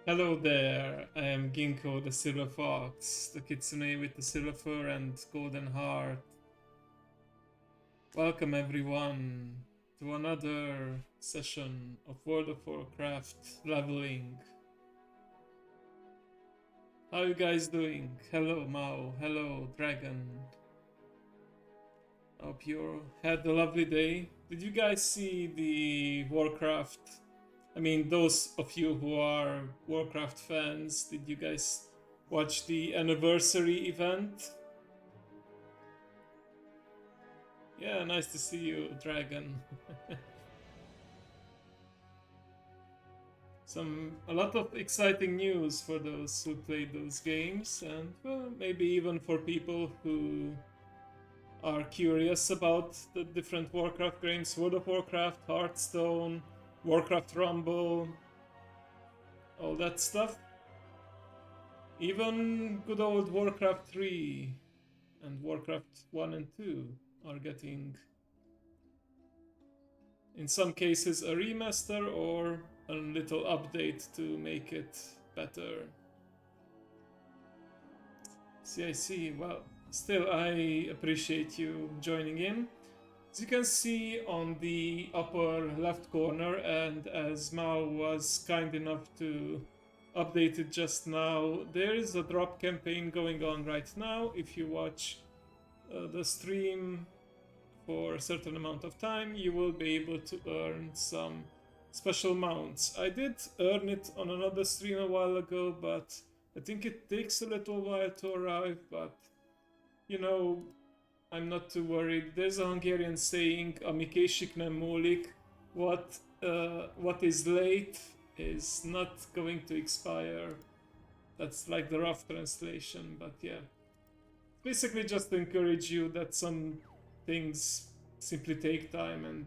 Hello there, I am Ginkgo the Silver Fox, the kitsune with the silver fur and golden heart. Welcome everyone to another session of World of Warcraft leveling. How you guys doing? Hello Mao, hello Dragon. Hope you had a lovely day. Did you guys see the Warcraft? I mean, those of you who are Warcraft fans, did you guys watch the anniversary event? Yeah, nice to see you, Dragon. A lot of exciting news for those who played those games, and well, maybe even for people who are curious about the different Warcraft games: World of Warcraft, Hearthstone, Warcraft Rumble, all that stuff. Even good old Warcraft 3 and Warcraft 1 and 2 are getting, in some cases, a remaster or a little update to make it better. I see. Well, still, I appreciate you joining in. As you can see on the upper left corner, and as Mao was kind enough to update it just now, there is a drop campaign going on right now. If you watch the stream for a certain amount of time, you will be able to earn some special mounts. I did earn it on another stream a while ago, but I think it takes a little while to arrive, but you know, I'm not too worried. There's a Hungarian saying, ami késik nem múlik. What is late is not going to expire. That's like the rough translation, but yeah. Basically just to encourage you that some things simply take time and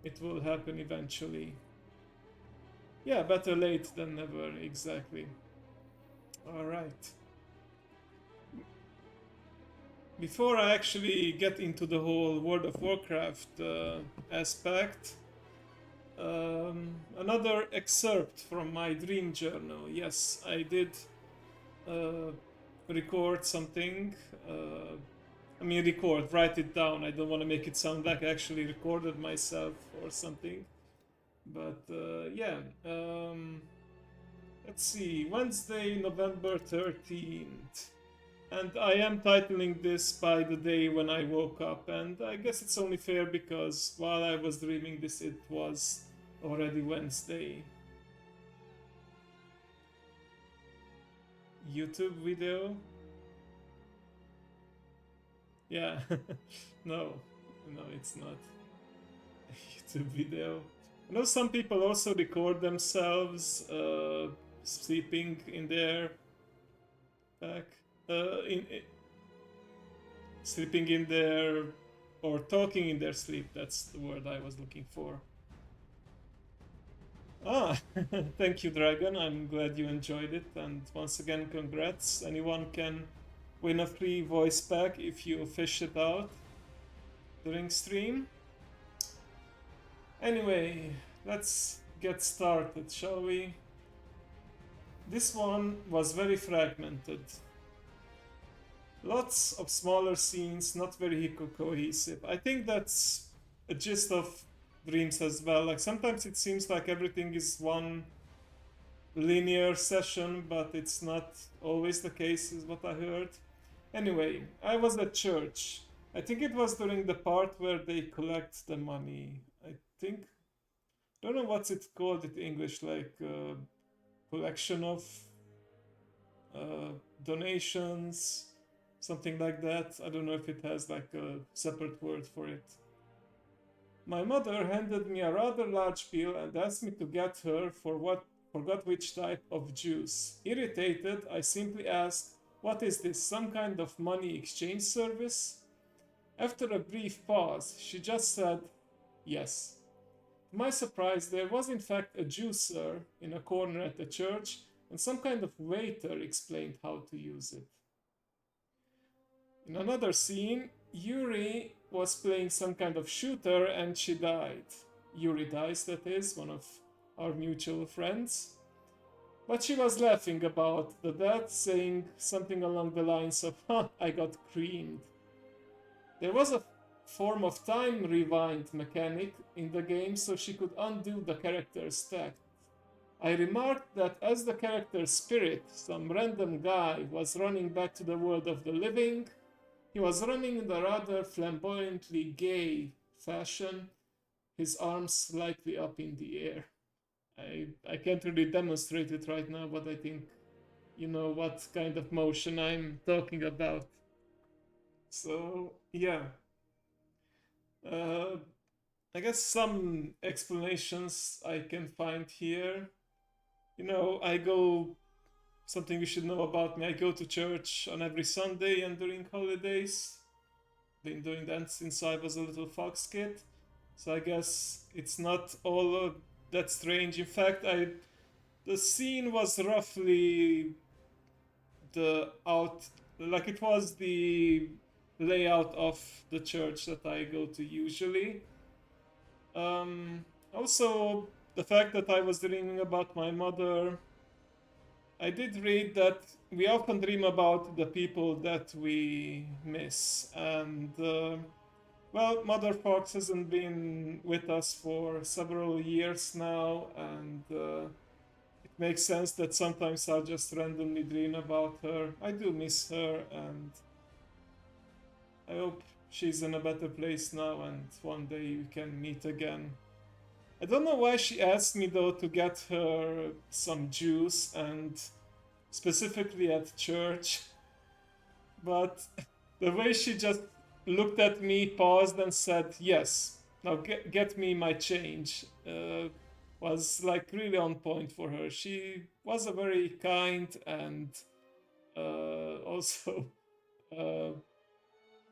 it will happen eventually. Yeah, better late than never, exactly. Alright. Before I actually get into the whole World of Warcraft aspect, another excerpt from my dream journal. Yes, I did record something. Write it down. I don't want to make it sound like I actually recorded myself or something. But yeah, let's see. Wednesday, November 13th. And I am titling this by the day when I woke up, and I guess it's only fair because while I was dreaming this, it was already Wednesday. YouTube video? Yeah, no, it's not a YouTube video. I know some people also record themselves sleeping in their back. Sleeping in their or talking in their sleep. That's the word I was looking for. Ah, thank you, Dragon. I'm glad you enjoyed it, and once again, congrats. Anyone can win a free voice pack if you fish it out during stream. Anyway, let's get started, shall we? This one was very fragmented. Lots of smaller scenes, not very cohesive. I think that's a gist of dreams as well. Like sometimes it seems like everything is one linear session, but it's not always the case, is what I heard. Anyway, I was at church. I think it was during the part where they collect the money. I think, don't know what's it called in English, like collection of donations, something like that. I don't know if it has like a separate word for it. My mother handed me a rather large bill and asked me to get her forgot which type of juice. Irritated, I simply asked, "What is this, some kind of money exchange service?" After a brief pause, she just said, "Yes." To my surprise, there was in fact a juicer in a corner at the church, and some kind of waiter explained how to use it. In another scene, Yuri was playing some kind of shooter and she died. Yuri Dice, that is, one of our mutual friends. But she was laughing about the death, saying something along the lines of, "Huh, I got creamed." There was a form of time rewind mechanic in the game, so she could undo the character's death. I remarked that as the character's spirit, some random guy, was running back to the world of the living, he was running in a rather flamboyantly gay fashion, his arms slightly up in the air. I can't really demonstrate it right now, but I think you know what kind of motion I'm talking about. So, yeah. Uh, I guess some explanations I can find here. You know, I go, something you should know about me, I go to church on every Sunday and during holidays. Been doing that since I was a little fox kid. So I guess it's not all that strange. In fact, the scene was roughly the out like it was the layout of the church that I go to usually. Also, the fact that I was dreaming about my mother, I did read that we often dream about the people that we miss, and well, Mother Fox hasn't been with us for several years now, and it makes sense that sometimes I'll just randomly dream about her. I do miss her, and I hope she's in a better place now, and one day we can meet again. I don't know why she asked me though to get her some juice, and specifically at church, but the way she just looked at me, paused, and said, "Yes, now get me my change," was like really on point for her. She was a very kind and also uh,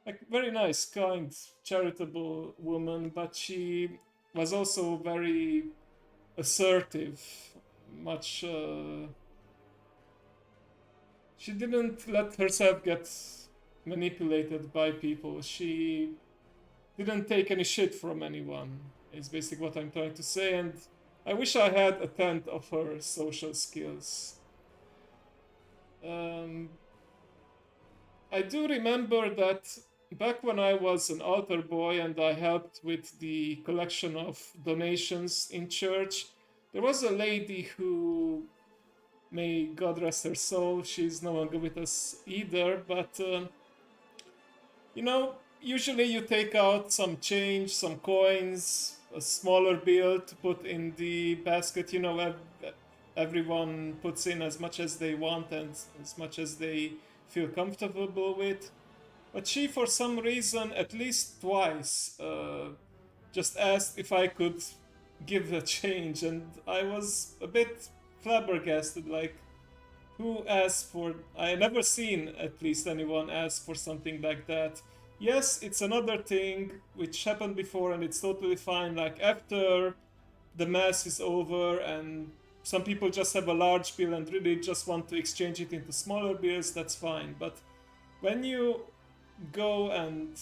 like very nice, kind, charitable woman, but she was also very assertive, much. She didn't let herself get manipulated by people. She didn't take any shit from anyone, is basically what I'm trying to say, and I wish I had a tenth of her social skills. Um, I do remember that back when I was an altar boy and I helped with the collection of donations in church, there was a lady who, may God rest her soul, she's no longer with us either, but you know, usually you take out some change, some coins, a smaller bill to put in the basket. You know, everyone puts in as much as they want and as much as they feel comfortable with. But she, for some reason, at least twice, just asked if I could give a change, and I was a bit flabbergasted. Like, who asked for? I never seen at least anyone ask for something like that. Yes, it's another thing which happened before, and it's totally fine. Like after the mass is over, and some people just have a large bill and really just want to exchange it into smaller bills. That's fine. But when you go and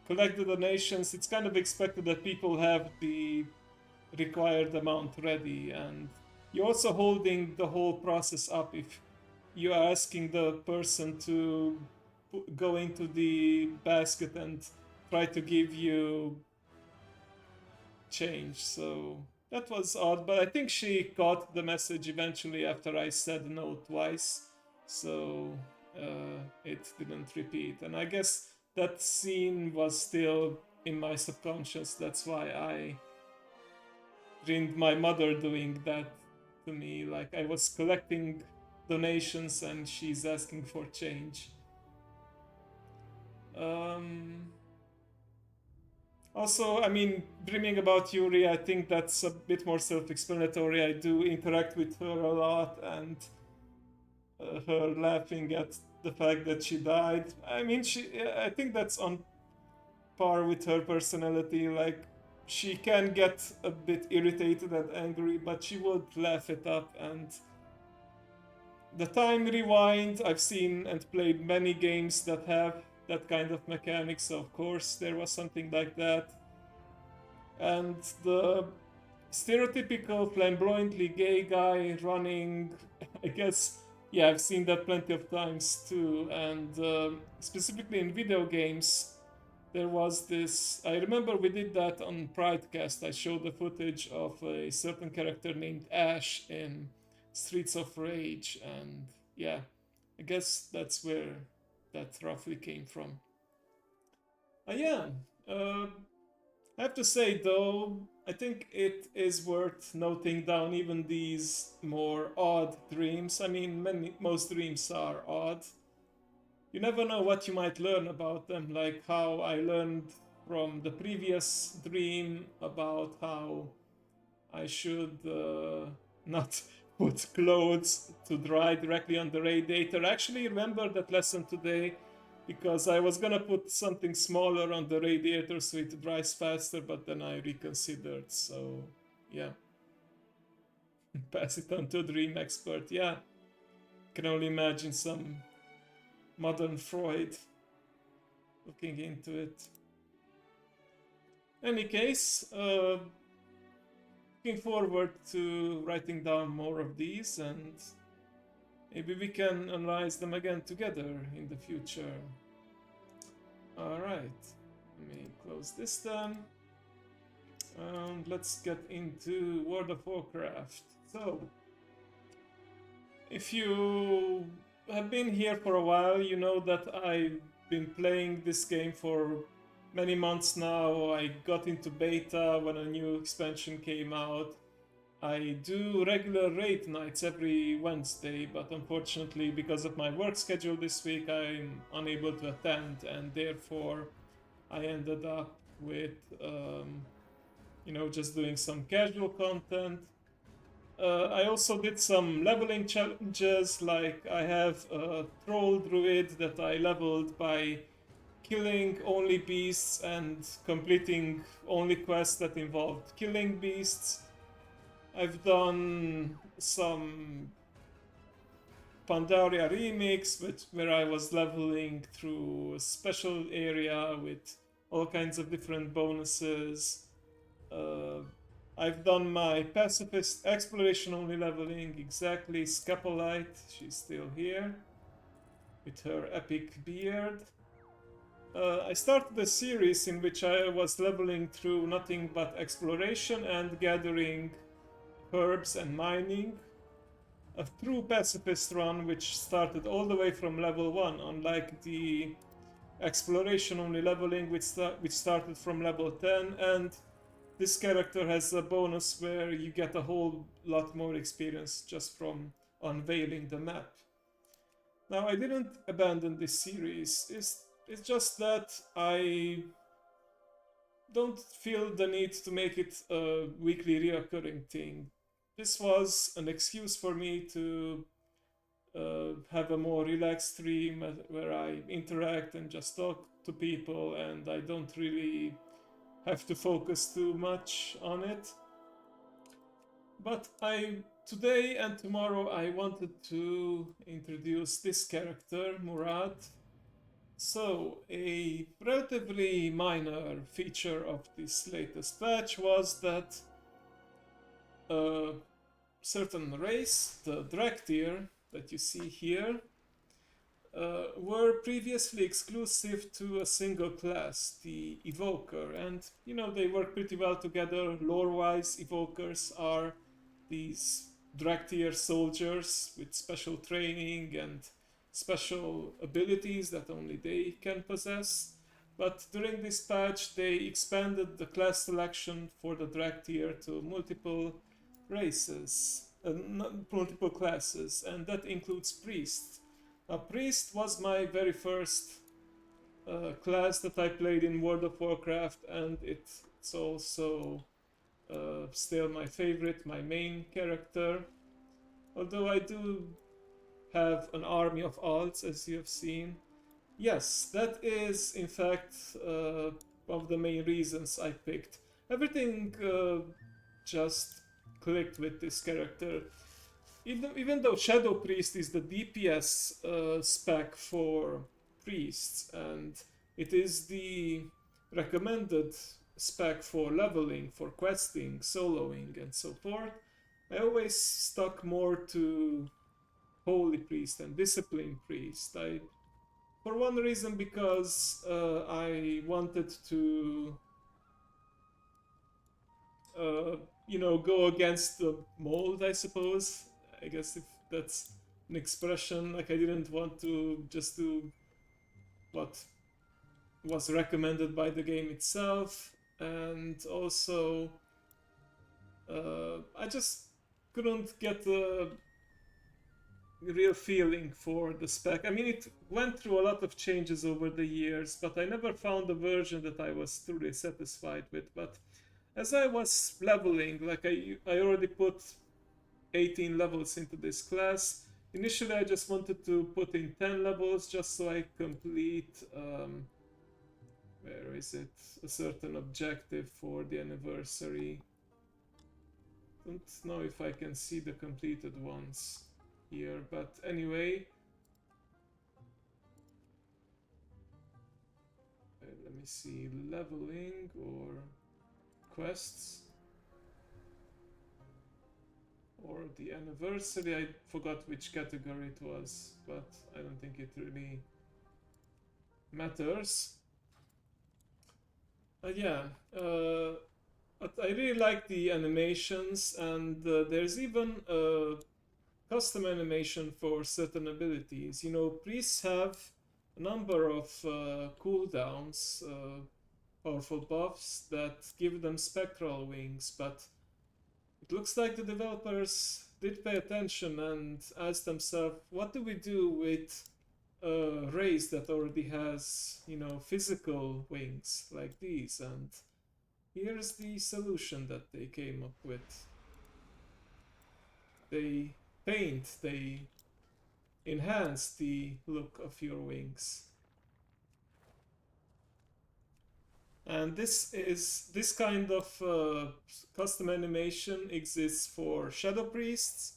collect the donations, it's kind of expected that people have the required amount ready, and you're also holding the whole process up if you're asking the person to go into the basket and try to give you change. So that was odd, but I think she caught the message eventually after I said no twice, so it didn't repeat. And I guess that scene was still in my subconscious. That's why I dreamed my mother doing that to me. Like I was collecting donations and she's asking for change. Also, I mean, dreaming about Yuri, I think that's a bit more self-explanatory. I do interact with her a lot, and her laughing at the fact that she died. I mean, I think that's on par with her personality. Like, she can get a bit irritated and angry, but she would laugh it up. And the time rewind, I've seen and played many games that have that kind of mechanics, so of course there was something like that. And the stereotypical flamboyantly gay guy running. I guess, yeah, I've seen that plenty of times too. And specifically in video games, there was this. I remember we did that on Pridecast. I showed the footage of a certain character named Ash in Streets of Rage, and yeah, I guess that's where that roughly came from. Yeah, uh, I have to say though, I think it is worth noting down even these more odd dreams. I mean, most dreams are odd. You never know what you might learn about them, like how I learned from the previous dream about how I should not put clothes to dry directly on the radiator. I actually remember that lesson today because I was gonna put something smaller on the radiator so it dries faster, but then I reconsidered. So, yeah, pass it on to a dream expert. Yeah, can only imagine some modern Freud looking into it. Any case, looking forward to writing down more of these, and maybe we can analyze them again together in the future. Alright, let me close this then. And let's get into World of Warcraft. So, if you have been here for a while, you know that I've been playing this game for many months now. I got into beta when a new expansion came out. I do regular raid nights every Wednesday, but unfortunately, because of my work schedule this week, I'm unable to attend, and therefore, I ended up with, just doing some casual content. I also did some leveling challenges, like I have a troll druid that I leveled by killing only beasts and completing only quests that involved killing beasts. I've done some Pandaria remix, where I was leveling through a special area with all kinds of different bonuses. Uh, I've done my pacifist exploration only leveling, exactly. Scapolite, she's still here with her epic beard. I started a series in which I was leveling through nothing but exploration and gathering herbs and mining. A true pacifist run which started all the way from level 1, unlike the exploration only leveling which started from level 10, and this character has a bonus where you get a whole lot more experience just from unveiling the map. Now, I didn't abandon this series, it's just that I don't feel the need to make it a weekly reoccurring thing. This was an excuse for me to have a more relaxed stream where I interact and just talk to people, and I don't really have to focus too much on it. But today and tomorrow I wanted to introduce this character, Murad. So, a relatively minor feature of this latest patch was that a certain race, the Dracthyr, that you see here, were previously exclusive to a single class, the Evoker, and they work pretty well together. Lore-wise, Evokers are these Dracthyr soldiers with special training and special abilities that only they can possess. But during this patch, they expanded the class selection for the Dracthyr to multiple races, multiple classes, and that includes priests. Now, priest was my very first class that I played in World of Warcraft, and it's also still my favorite, my main character. Although I do have an army of alts, as you have seen. Yes, that is in fact one of the main reasons I picked. Everything just clicked with this character. Even though Shadow Priest is the DPS spec for priests, and it is the recommended spec for leveling, for questing, soloing, and so forth, I always stuck more to Holy Priest and Discipline Priest. For one reason, because I wanted to, go against the mold, I suppose. I guess if that's an expression. Like, I didn't want to just do what was recommended by the game itself, and also I just couldn't get the real feeling for the spec. I mean, it went through a lot of changes over the years, but I never found a version that I was truly satisfied with. But as I was leveling, like I already put 18 levels into this class. Initially, I just wanted to put in 10 levels just so I complete, where is it, a certain objective for the anniversary. Don't know if I can see the completed ones here, but anyway. Let me see, leveling or quests. Or the anniversary, I forgot which category it was, but I don't think it really matters. Yeah, but I really like the animations, and there's even a custom animation for certain abilities. You know, priests have a number of cooldowns, powerful buffs that give them spectral wings, but it looks like the developers did pay attention and asked themselves, what do we do with a race that already has, physical wings like these? And here's the solution that they came up with. They enhance the look of your wings. And this kind of custom animation exists for Shadow Priests.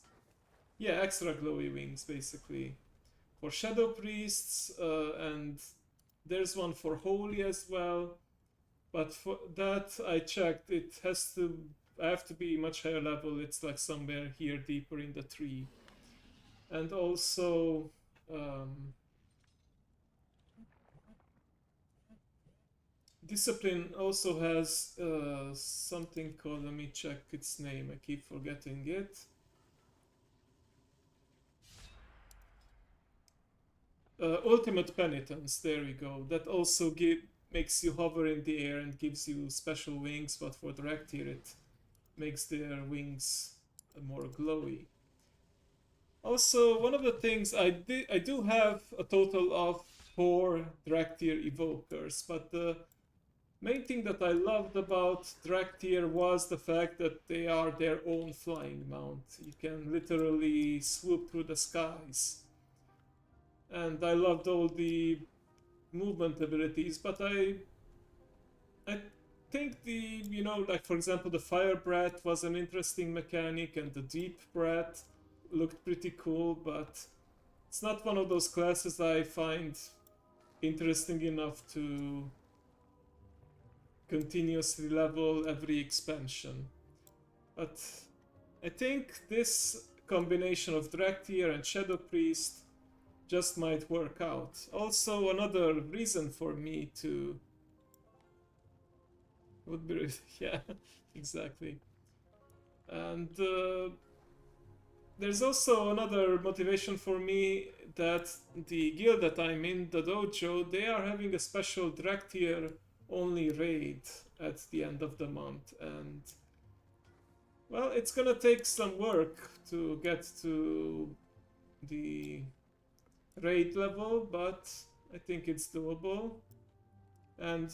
Yeah, extra glowy wings, basically. For Shadow Priests, and there's one for Holy as well. But for that, I checked, I have to be much higher level. It's like somewhere here deeper in the tree. And also, Discipline also has something called, let me check its name, I keep forgetting it. Ultimate Penitence, there we go. That also makes you hover in the air and gives you special wings, but for Dracthyr it makes their wings more glowy. Also, one of the things I do have a total of 4 Dracthyr evokers, but the main thing that I loved about Dracthyr was the fact that they are their own flying mount. You can literally swoop through the skies. And I loved all the movement abilities, but I think like for example, the Fire Breath was an interesting mechanic, and the Deep Breath looked pretty cool, but it's not one of those classes I find interesting enough to continuously level every expansion. But I think this combination of Dracthyr and Shadow Priest just might work out. Also, another reason for me to would be yeah, exactly. And there's also another motivation for me, that the guild that I'm in, the dojo, they are having a special Dracthyr only raid at the end of the month, and well, it's gonna take some work to get to the raid level, but I think it's doable. And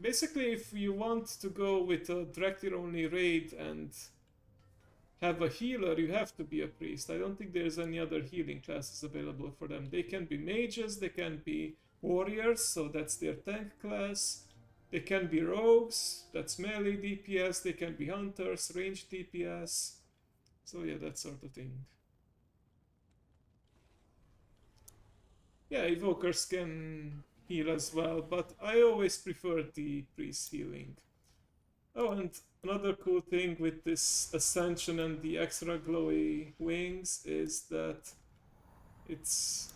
basically, if you want to go with a Dracthyr only raid and have a healer, you have to be a priest. I don't think there's any other healing classes available for them. They can be mages, they can be warriors, so that's their tank class. They can be rogues, that's melee DPS. They can be hunters, ranged DPS. So yeah, that sort of thing. Yeah, evokers can heal as well, but I always prefer the priest healing. Oh, and another cool thing with this ascension and the extra glowy wings is that it's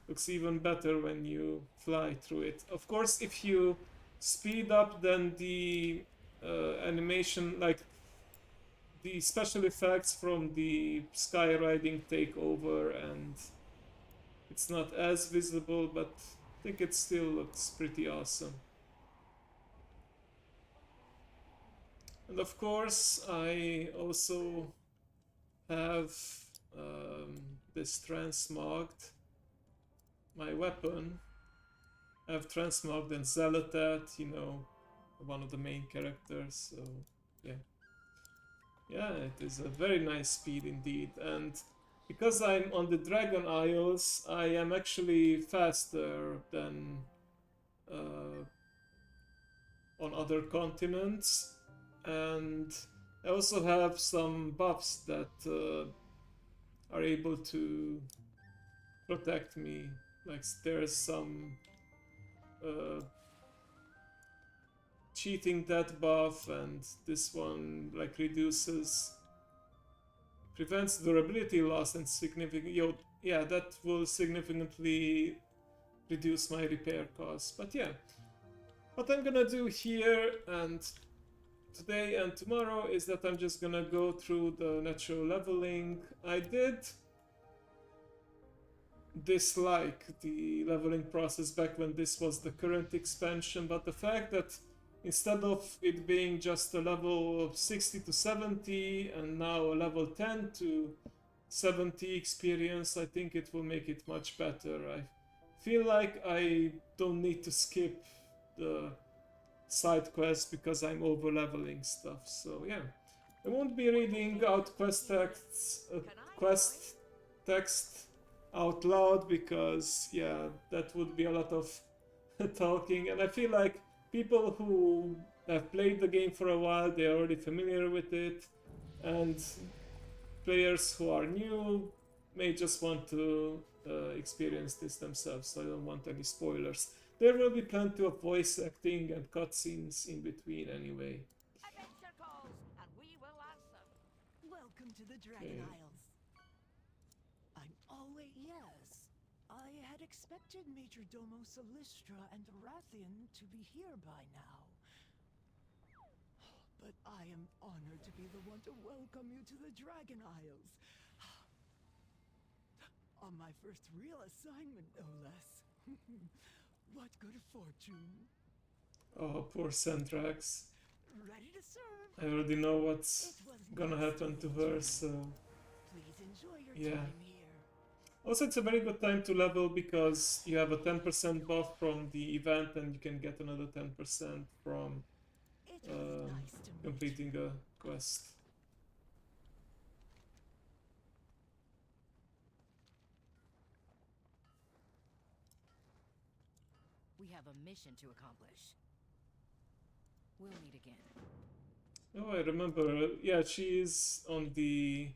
looks even better when you fly through it. Of course, if you speed up, then the animation, like the special effects from the sky riding take over, and it's not as visible, but I think it still looks pretty awesome. And of course, I also have this transmogged my weapon. I have transmogged and Zealotet, you know, one of the main characters, so yeah. Yeah, it is a very nice speed indeed, and because I'm on the Dragon Isles, I am actually faster than on other continents, and I also have some buffs that are able to protect me. Like there's some cheating death buff, and this one like prevents durability loss and yeah, that will significantly reduce my repair costs. But yeah, what I'm gonna do here and today and tomorrow is that I'm just gonna go through the natural leveling. I did dislike the leveling process back when this was the current expansion, but the fact that instead of it being just a level of 60 to 70 and now a level 10 to 70 experience, I think it will make it much better. I feel like I don't need to skip the side quests because I'm over leveling stuff. So yeah, I won't be reading out quest text out loud because yeah, that would be a lot of talking, and I feel like people who have played the game for a while, they're already familiar with it, and players who are new may just want to experience this themselves, so I don't want any spoilers. There will be plenty of voice acting and cutscenes in between anyway. Adventure calls, and we will answer. Welcome to the Dragon Isles. I'm always yes. I had expected Major Domo Solistra and Rathian to be here by now. But I am honored to be the one to welcome you to the Dragon Isles. On my first real assignment, no less. What good fortune. Oh, poor Sandrax. Ready to serve. I already know what's gonna happen to her, so Please enjoy your time here. Also, it's a very good time to level because you have a 10% buff from the event and you can get another 10% from completing a quest. We have a mission to accomplish. We'll meet again. Oh, I remember. Yeah, she is on the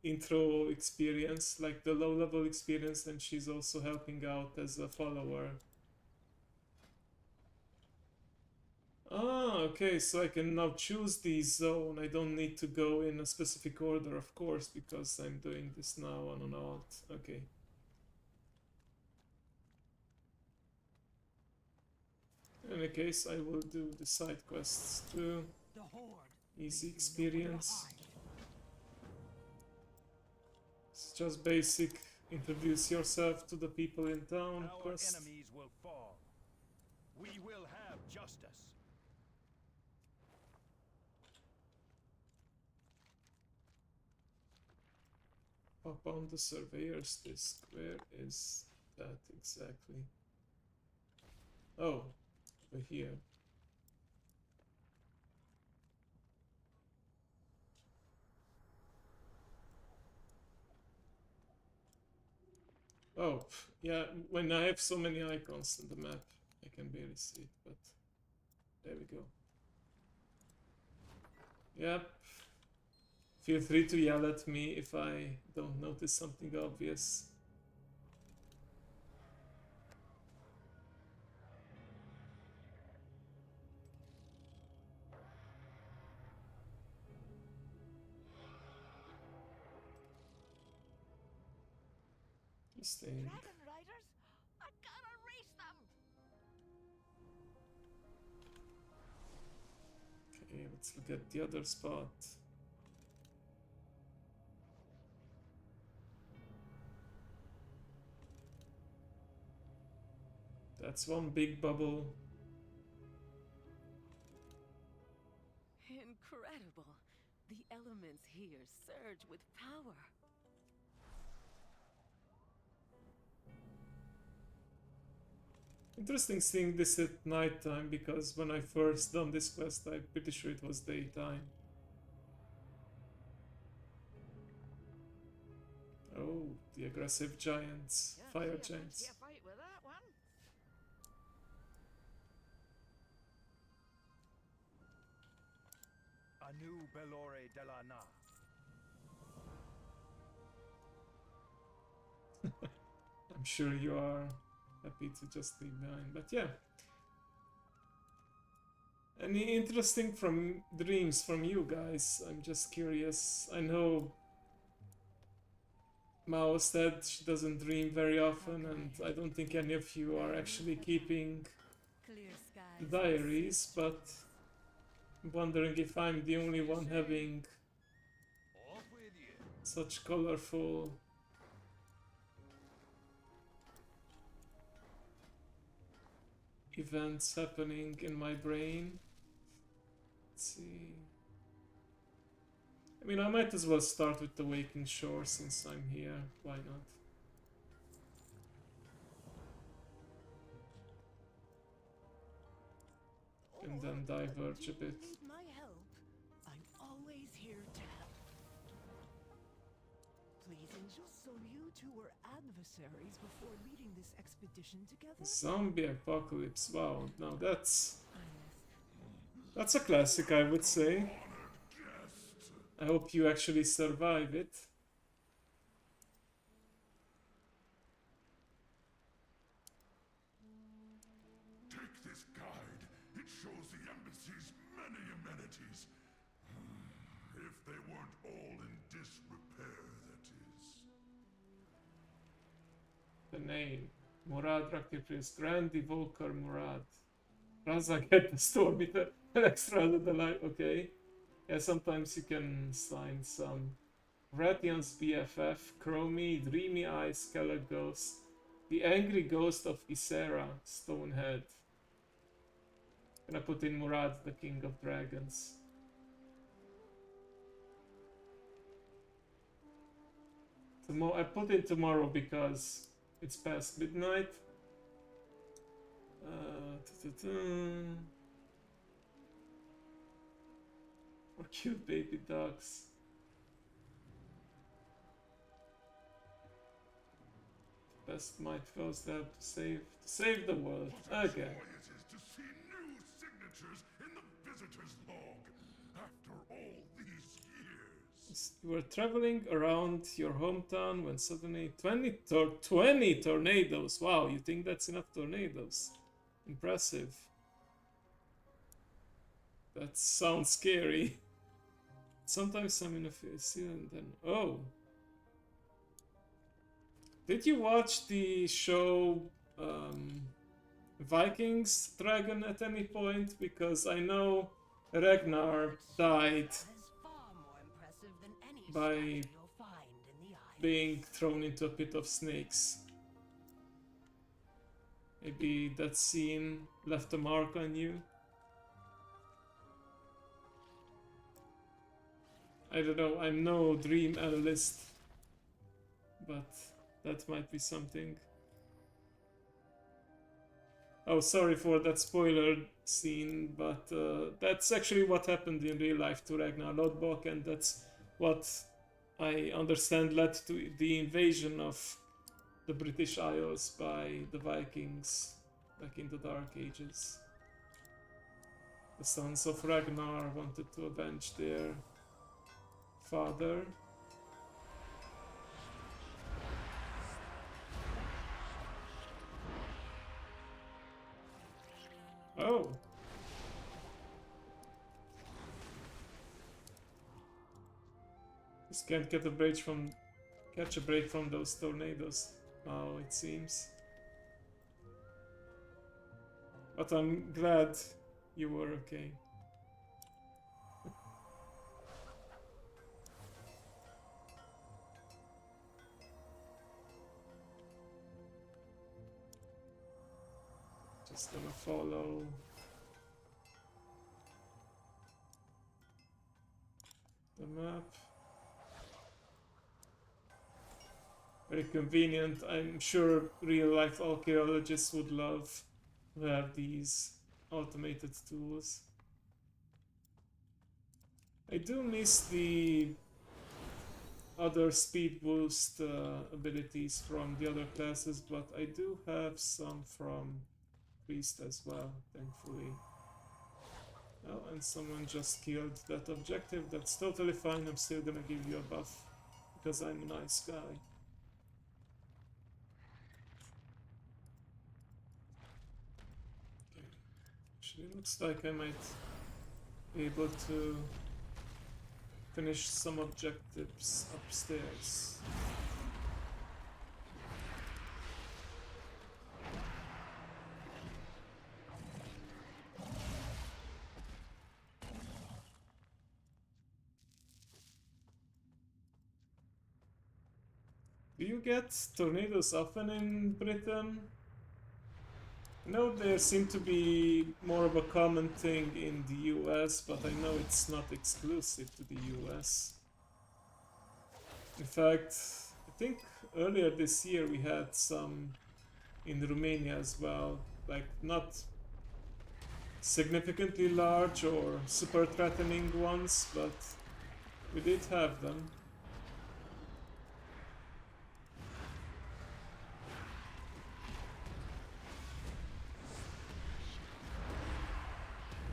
intro experience, like the low level experience, and she's also helping out as a follower. Ah, okay, so I can now choose the zone. I don't need to go in a specific order, of course, because I'm doing this now on an alt. Okay. In any case, I will do the side quests too. Easy experience. It's just basic introduce yourself to the people in town quest. Our enemies will fall. We will have justice. Up on the surveyor's disc. Where is that exactly? Oh, over here. Oh, yeah, when I have so many icons on the map, I can barely see it, but there we go. Yep. Feel free to yell at me if I don't notice something obvious. Interesting. Dragon riders? I gotta race them! Okay, let's look at the other spot. That's one big bubble. Incredible. The elements here surge with power. Interesting seeing this at nighttime, because when I first done this quest, I'm pretty sure it was daytime. Oh, the aggressive giants, fire giants. See a fight with that one? Anu Belore Delana. I'm sure you are happy to just leave behind, but yeah. Any interesting dreams from you guys? I'm just curious. I know Mao said she doesn't dream very often, and I don't think any of you are actually keeping Clear skies. diaries, but I'm wondering if I'm the only one having Off with you. such colorful events happening in my brain. Let's see. I mean, I might as well start with the Waking Shore since I'm here. Why not? And then diverge a bit. Need my help? I'm always here to help. Please, Angel, so you two were adversaries before leading this expedition together? Zombie apocalypse. Wow, now that's a classic, I would say. I hope you actually survive it. Take this guide. It shows the embassy's many amenities. If they weren't all in disrepair, that is. The name. Murad Dracthyr, Grand Evoker Murad. Raza get the storm with an extra the light. Okay. Yeah, sometimes you can sign some. Ration's BFF, Chromie, Dreamy Eyes, Skeller Ghost, The Angry Ghost of Isera, Stonehead. Gonna put in Murad, the King of Dragons. I put in tomorrow because it's past midnight. For cute baby dogs. Best might goes there to save the world. What a Okay. joy it is to see new signatures in the visitor's log after all these years. You were traveling around your hometown when suddenly 20 tornadoes. Wow, you think that's enough tornadoes? Impressive. That sounds scary. Sometimes I'm in a field and then... Oh! Did you watch the show Vikings Dragon at any point? Because I know Ragnar died That is far more impressive than any by statue you'll find in the Isles. being thrown into a pit of snakes. Maybe that scene left a mark on you. I don't know, I'm no dream analyst, but that might be something. Oh, sorry for that spoiler scene, but that's actually what happened in real life to Ragnar Lodbrok, and that's what I understand led to the invasion of the British Isles by the Vikings back in the Dark Ages. The sons of Ragnar wanted to avenge their father. Oh! Just can't catch a break from those tornadoes. Mao, it seems. But I'm glad you were okay. Just gonna follow the map. Very convenient. I'm sure real-life archaeologists would love to have these automated tools. I do miss the other speed boost abilities from the other classes, but I do have some from Priest as well, thankfully. Oh, and someone just killed that objective. That's totally fine. I'm still gonna give you a buff because I'm a nice guy. Okay. Actually, looks like I might be able to finish some objectives upstairs. Do you get tornadoes often in Britain? I know there seem to be more of a common thing in the US, but I know it's not exclusive to the US. In fact, I think earlier this year we had some in Romania as well, like not significantly large or super threatening ones, but we did have them.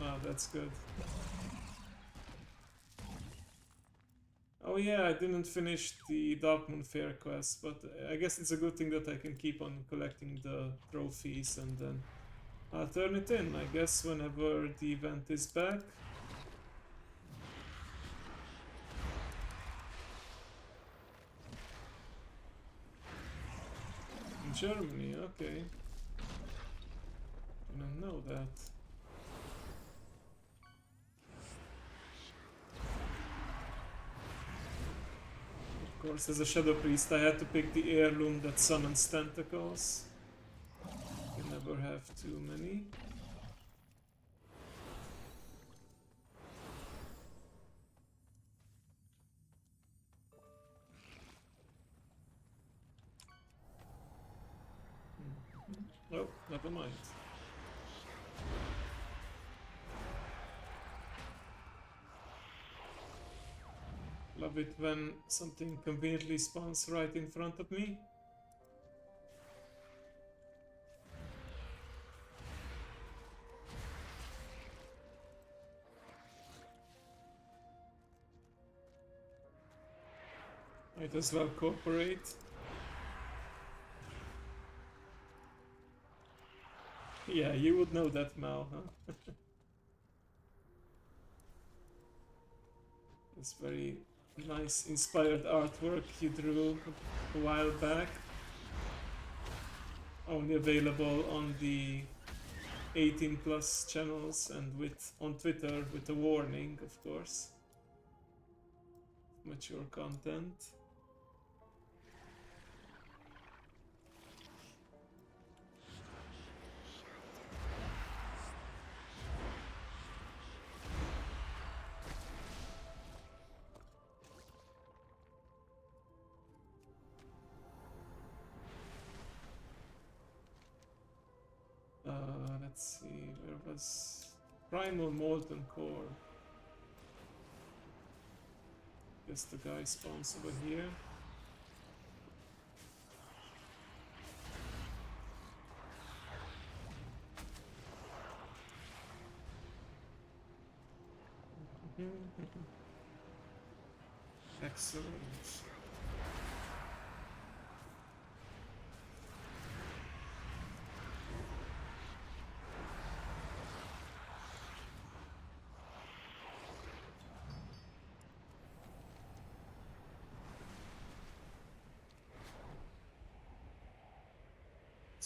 Oh, that's good. Oh yeah, I didn't finish the Darkmoon Fair quest, but I guess it's a good thing that I can keep on collecting the trophies and then I'll turn it in, I guess, whenever the event is back. In Germany, okay. Didn't know that. Of course, as a Shadow Priest, I had to pick the heirloom that summons tentacles. You never have too many. Oh, never mind. Love it when something conveniently spawns right in front of me. Might as well cooperate. Yeah, you would know that, Mal, huh? It's very nice, inspired artwork you drew a while back. Only available on the 18 plus channels and on Twitter with a warning, of course. Mature content. Let's see, where was Primal Molten Core? Guess the guy spawns over here. Excellent.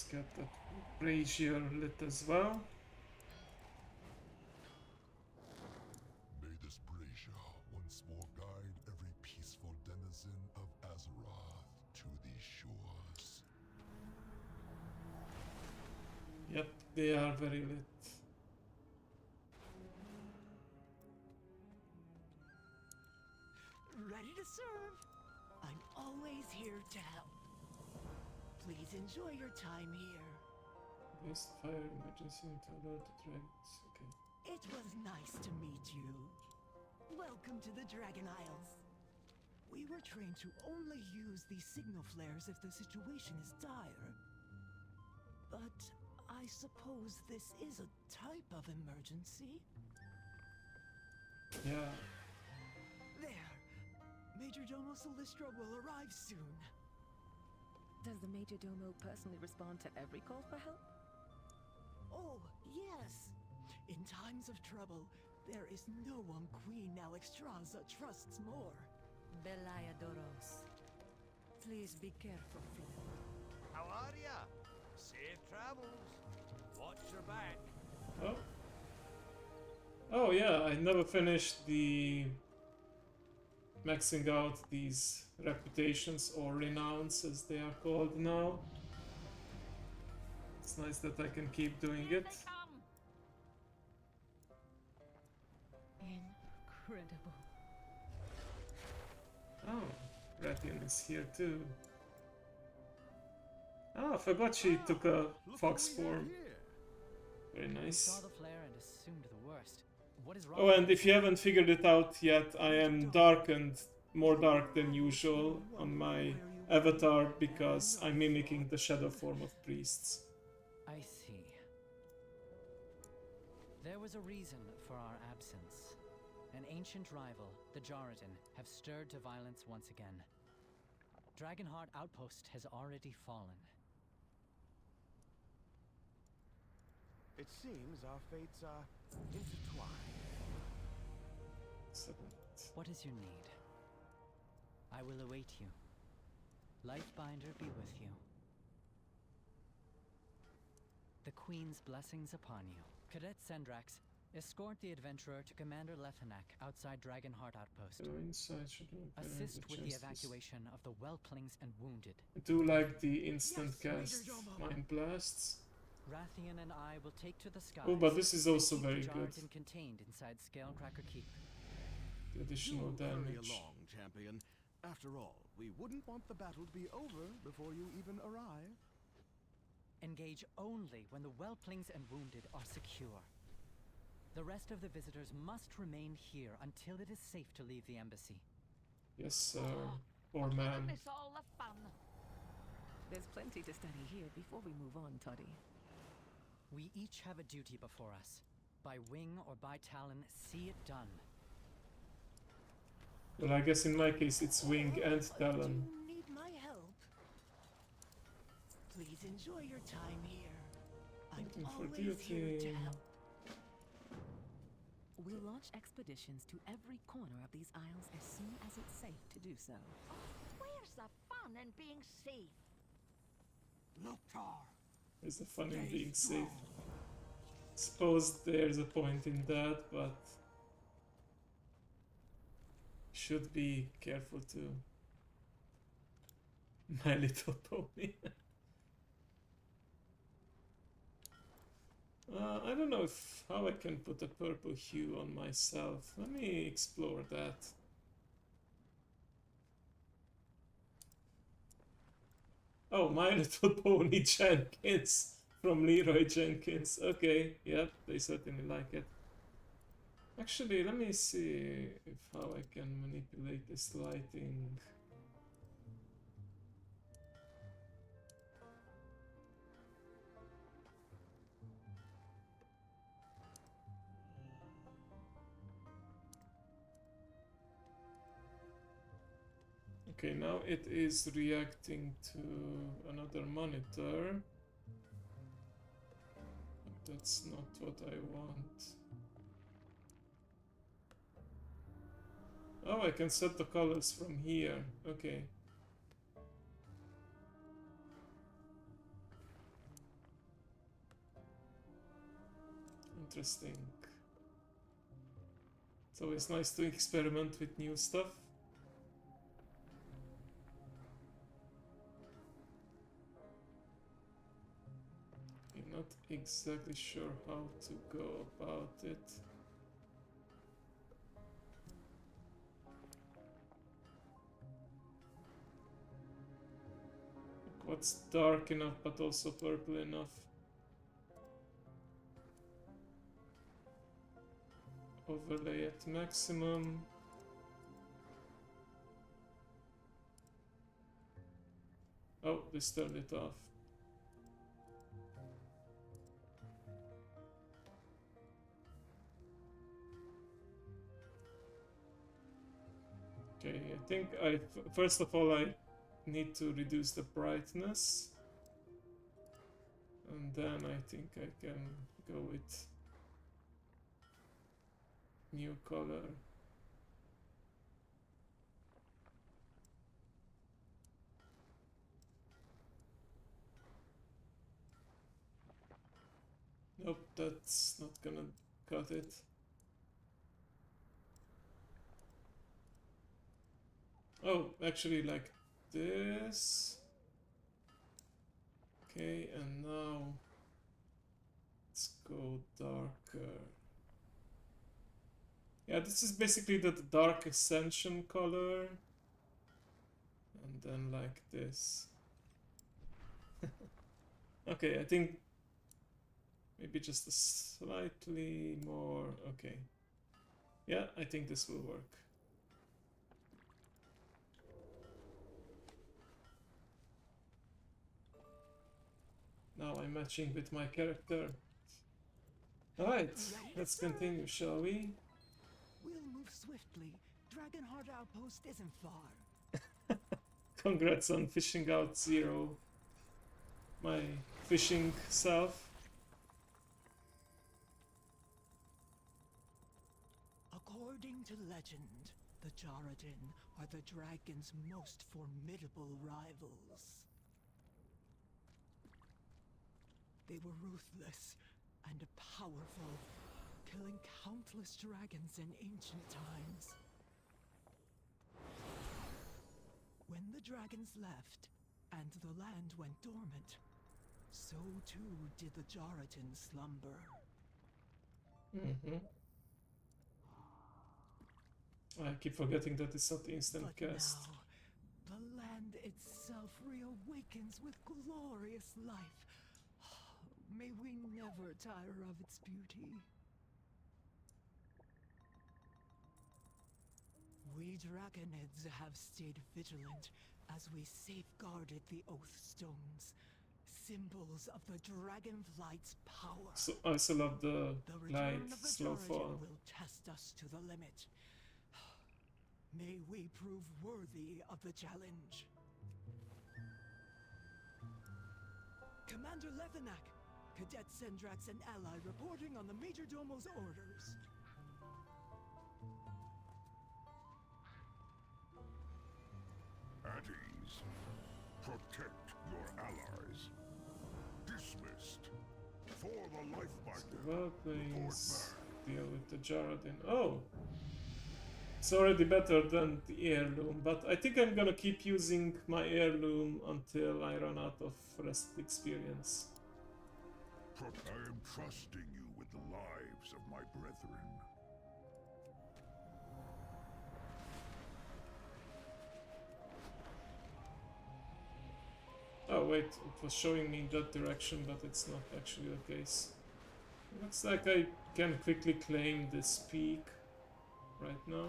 Let's get that brazier lit as well. May this brazier once more guide every peaceful denizen of Azeroth to these shores. Yep, they are very lit. Ready to serve. I'm always here to help. Please enjoy your time here. Best fire emergency to alert the dragons. Okay. It was nice to meet you. Welcome to the Dragon Isles. We were trained to only use these signal flares if the situation is dire. But I suppose this is a type of emergency? Yeah. There. Major Domo Solistra will arrive soon. Does the Major Domo personally respond to every call for help? Oh, yes. In times of trouble, there is no one Queen Alexstrasza trusts more. Belayadoros. Please be careful, Philip. How are ya? Safe travels. Watch your back. Oh. Oh yeah, I never finished the maxing out these reputations or renowns as they are called now. It's nice that I can keep doing it. Incredible. Oh, Rathian is here too. Oh, I forgot she took a fox form. Very nice. Saw the flare and assumed the worst. What is wrong? Oh, and if you haven't figured it out yet, I am darkened, more dark than usual on my avatar because I'm mimicking the shadow form of priests. I see. There was a reason for our absence. An ancient rival, the Jaradan, have stirred to violence once again. Dragonheart Outpost has already fallen. It seems our fates are intertwined. Excellent. What is your need? I will await you. Lightbinder be with you. The Queen's blessings upon you. Cadet Sendrax, escort the adventurer to Commander Lethanak outside Dragonheart Outpost. Go inside, should not Assist with the justice. evacuation of the Whelplings and wounded. I do like the instant Yes, Major cast Domo. mind blasts. Rathian and I will take to the skies. Oh, but this is also and keep very the good. Jaradan contained inside Scalecracker Keep. The additional Hurry damage. along, champion. After all, we wouldn't want the battle to be over before you even arrive. Engage only when the Whelplings and wounded are secure. The rest of the visitors must remain here until it is safe to leave the embassy. Yes, sir. Or ma'am. Miss all the fun. There's plenty to study here before we move on, Toddy. We each have a duty before us. By wing or by talon, see it done. Well, I guess in my case it's wing and talon. Do you need my help? Please enjoy your time here. I'm Looking for always here to duty. help. We'll launch expeditions to every corner of these isles as soon as it's safe to do so. Where's the fun in being safe? Loktar. There's the fun in being safe. Suppose there's a point in that, but should be careful too. My Little Pony. I don't know how I can put a purple hue on myself. Let me explore that. Oh, My Little Pony Jenkins from Leroy Jenkins. Okay, yep, they certainly like it. Actually, let me see if how I can manipulate this lighting. Okay, now it is reacting to another monitor. But that's not what I want. Oh, I can set the colors from here. Okay. interesting. It's always nice to experiment with new stuff. I'm not exactly sure how to go about it. What's dark enough but also purple enough? Overlay at maximum. Oh, this turned it off. Okay, I think first of all I need to reduce the brightness, and then I think I can go with new color. Nope, that's not gonna cut it. Oh, actually like this. Okay, and now let's go darker. Yeah, this is basically the dark ascension color. And then like this. Okay, I think maybe just a slightly more. Okay. Yeah, I think this will work. Now I'm matching with my character. Alright, let's continue, shall we? We'll move swiftly. Dragonheart Outpost isn't far. Congrats on fishing out Zero, my fishing self. According to legend, the Jaredin are the dragon's most formidable rivals. They were ruthless and powerful, killing countless dragons in ancient times. When the dragons left, and the land went dormant, so too did the Jaredin slumber. I keep forgetting that it's not instant But cast. now, the land itself reawakens with glorious life. May we never tire of its beauty. We Draconids have stayed vigilant as we safeguarded the Oath Stones, symbols of the Dragonflight's power. So I also love the The light return of the slow Jaredin fall. will test us to the limit. May we prove worthy of the challenge. Commander Levinak, Cadet Sendrax and ally reporting on the Majordomo's orders. At ease. Protect your allies. Dismissed. For the Lifebinder. Well, please deal with the Jaredin. Oh! It's already better than the heirloom, but I think I'm gonna keep using my heirloom until I run out of rest experience. I am trusting you with the lives of my brethren. Oh wait, it was showing me that direction, but it's not actually the case. Looks like I can quickly claim this peak right now.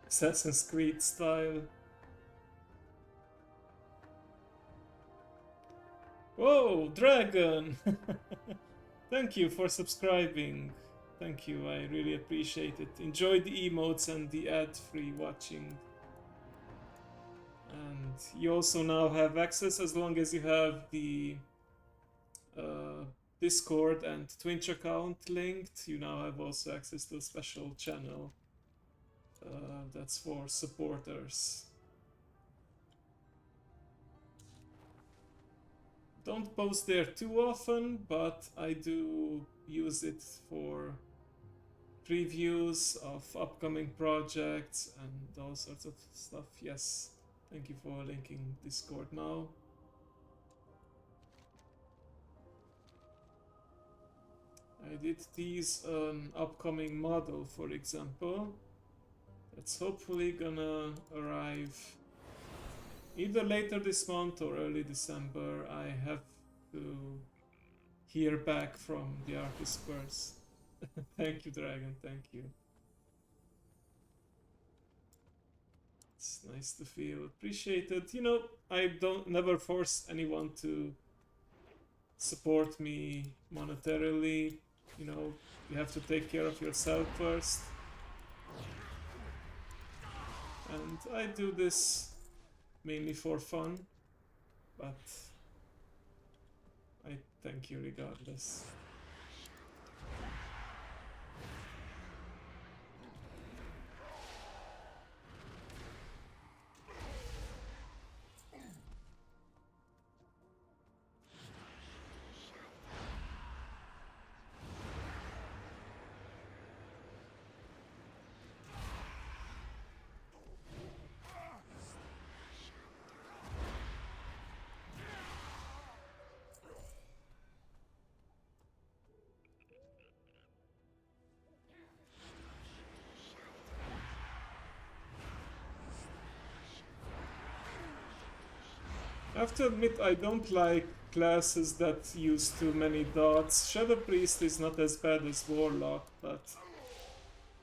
Assassin's Creed style. Whoa, dragon! Thank you for subscribing. Thank you, I really appreciate it. Enjoy the emotes and the ad-free watching. And you also now have access, as long as you have the Discord and Twitch account linked, you now have also access to a special channel that's for supporters. Don't post there too often, but I do use it for previews of upcoming projects and all sorts of stuff. Yes, thank you for linking Discord now. I did tease an upcoming model, for example. That's hopefully gonna arrive either later this month or early December. I have to hear back from the artist first. Thank you, Dragon, thank you. It's nice to feel appreciated. You know, I don't never force anyone to support me monetarily. You know, you have to take care of yourself first. And I do this mainly for fun, but I thank you regardless. I have to admit, I don't like classes that use too many dots. Shadow Priest is not as bad as Warlock, but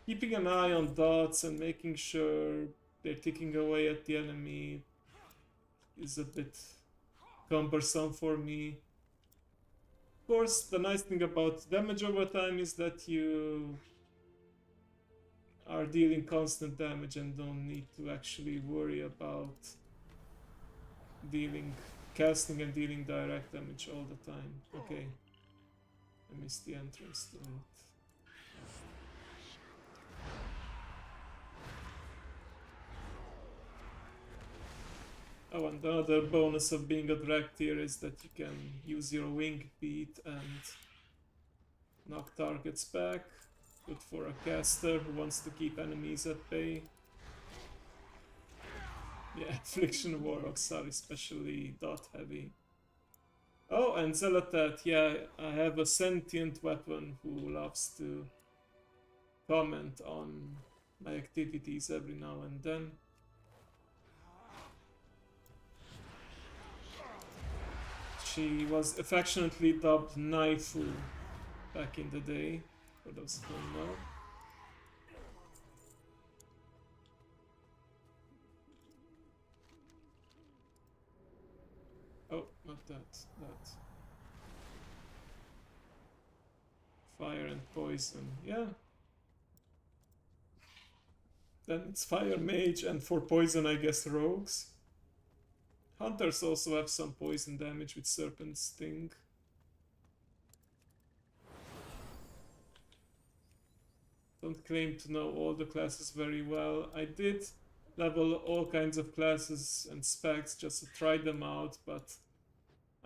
keeping an eye on dots and making sure they're ticking away at the enemy is a bit cumbersome for me. Of course, the nice thing about damage over time is that you are dealing constant damage and don't need to actually worry about casting and dealing direct damage all the time. Okay, I missed the entrance to it. Oh, and another bonus of being a Dracthyr is that you can use your wing beat and knock targets back. Good for a caster who wants to keep enemies at bay. Yeah, Affliction Warlocks are especially dot heavy. Oh, and Zealotat, yeah, I have a sentient weapon who loves to comment on my activities every now and then. She was affectionately dubbed Naifu back in the day, for those who don't know. Oh, not that, that. Fire and poison, yeah. Then it's Fire Mage, and for poison I guess Rogues. Hunters also have some poison damage with Serpent Sting. Don't claim to know all the classes very well. I did level all kinds of classes and specs just to try them out, but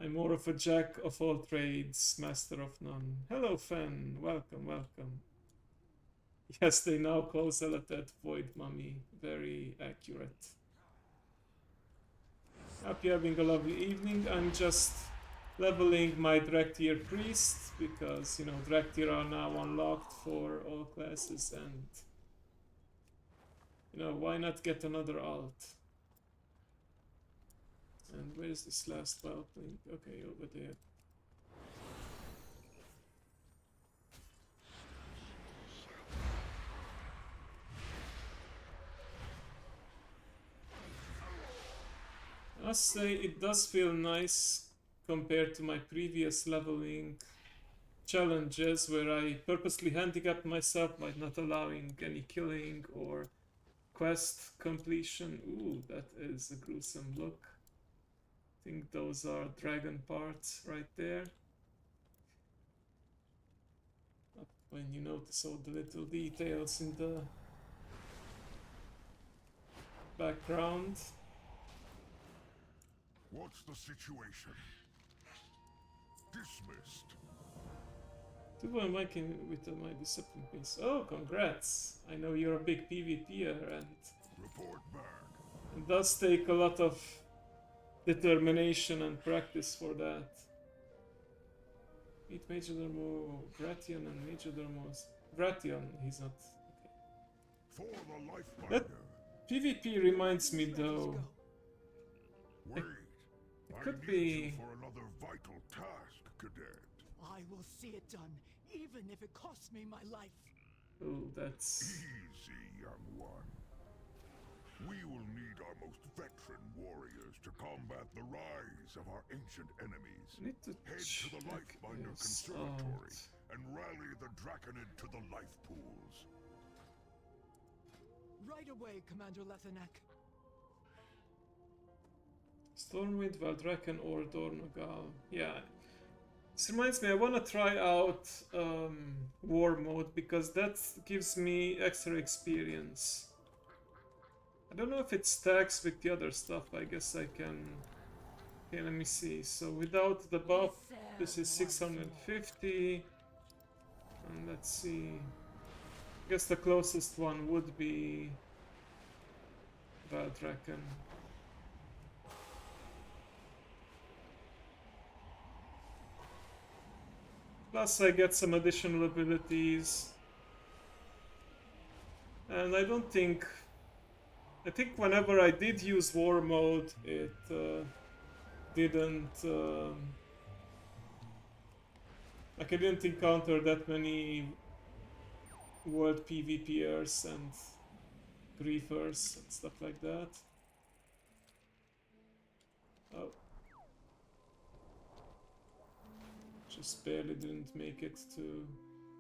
I'm more of a jack of all trades, master of none. Hello, Fen. Welcome, welcome. Yes, they now call Zealotet Void Mummy. Very accurate. Hope you're having a lovely evening. I'm just leveling my Dracthyr Priest because, you know, Dracthyr are now unlocked for all classes and, you know, why not get another alt? And where's this last wild link? Okay, over there. I must say, it does feel nice compared to my previous leveling challenges where I purposely handicapped myself by not allowing any killing or quest completion. Ooh, that is a gruesome look. I think those are dragon parts right there. when you notice all the little details in the background. What's the situation? Dismissed. Two I'm working with my discipline piece. Oh, congrats! I know you're a big PvPer and Report back. it does take a lot of determination and practice for that. Meet Major Dermo Gratian and Major Dermo's Gratian, he's not okay. For the life That binder. PvP reminds me Let's though. go. Wait. I could need be- you for another vital task, cadet. I will see it done, even if it costs me my life. Oh, that's Easy, young one. We will need our most veteran warriors to combat the rise of our ancient enemies. I need to Head to the check Lifebinder this Conservatory out. and rally the Draconid to the life pools. Right away, Commander Lethanek. Stormwind, Valdraken, or Dornogal. Yeah. This reminds me, I want to try out War Mode because that gives me extra experience. I don't know if it stacks with the other stuff. I guess I can... Okay, let me see. So without the buff, this is 650. And let's see. I guess the closest one would be Valdraken. Plus I get some additional abilities. And I don't think... I think whenever I did use War Mode, it didn't... like I didn't encounter that many world PvPers and griefers and stuff like that. Oh. Just barely didn't make it to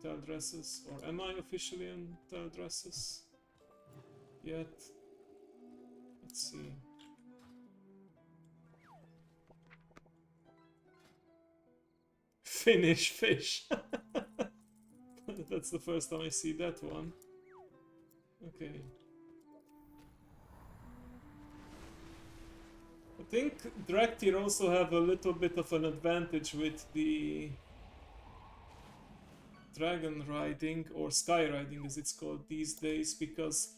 Teldresses. Or am I officially in Teldresses yet? Let's see. Finish fish. That's the first time I see that one. Okay. I think Dracthyr also have a little bit of an advantage with the dragon riding, or sky riding as it's called these days, because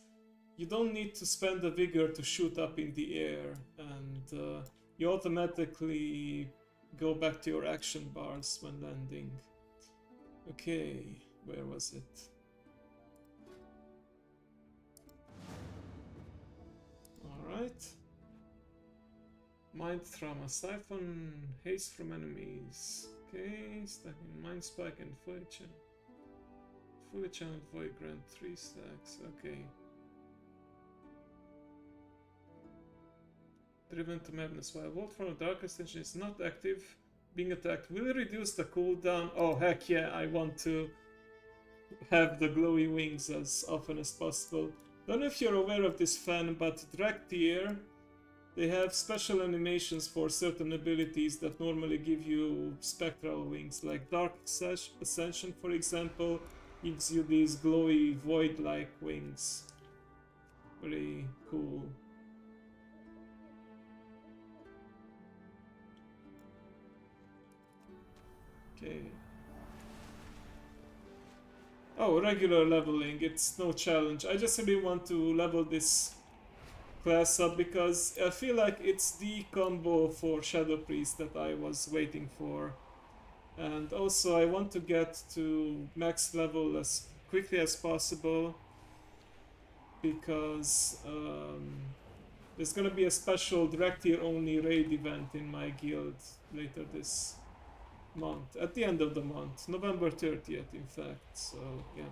you don't need to spend a vigor to shoot up in the air, and you automatically go back to your action bars when landing. Okay, where was it? Alright. Mind Trauma, Siphon, Haste from enemies. Okay, stacking Mind Spike and Void Channel. Fully Channeled Void Grant 3 stacks, okay. Driven to Madness. While Volt from the Dark Extension is not active, being attacked will reduce the cooldown. Oh heck yeah, I want to have the glowy wings as often as possible. Don't know if you're aware of this fan, but Dracthyr, they have special animations for certain abilities that normally give you spectral wings, like Dark Ascension for example, gives you these glowy void-like wings. Very cool. Okay. Oh, regular leveling, it's no challenge. I just really want to level this class up because I feel like it's the combo for Shadow Priest that I was waiting for. And also I want to get to max level as quickly as possible because there's gonna be a special Dracthyr only raid event in my guild later this month, at the end of the month, November 30th in fact, so yeah.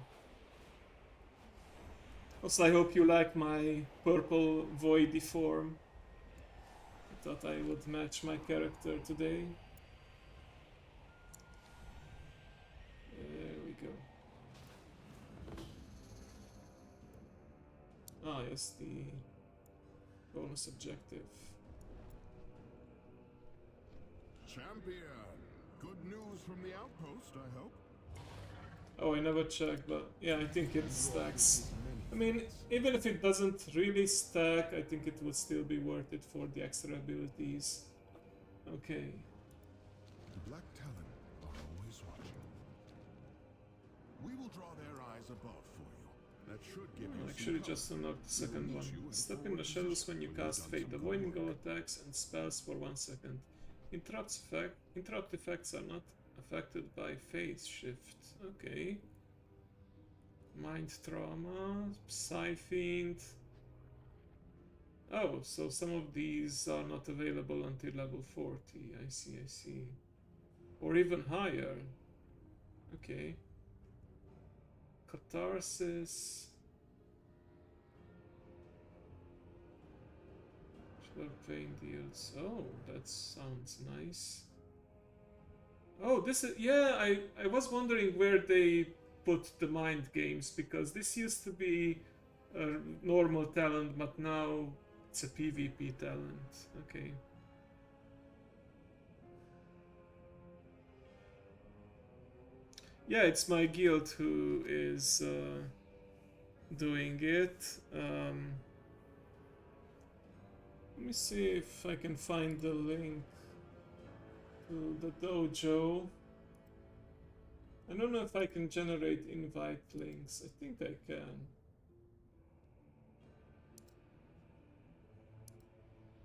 Also I hope you like my purple voidy form. I thought I would match my character today. There we go. Ah yes, the bonus objective. Champion! Good news from the outpost, I hope. Oh, I never checked, but yeah, I think it stacks. I mean, even if it doesn't really stack, I think it would still be worth it for the extra abilities. Okay. The Black Talon are always watching. We will draw their eyes above for you. That should give you Actually, some just cover. unlock the second one. Step in the shadows when you cast Fate, avoiding all attacks and spells for 1 second. Interrupt effects are not affected by phase shift. Okay. Mind Trauma, Psyfiend. Oh, so some of these are not available until level 40. I see, I see. Or even higher. Okay. Catharsis. Sure, pain deals. Oh, that sounds nice. Oh, this is... Yeah, I was wondering where they put the mind games, because this used to be a normal talent, but now it's a PvP talent. Okay. Yeah, it's my guild who is doing it. Let me see if I can find the link to the dojo. I don't know if I can generate invite links. I think I can.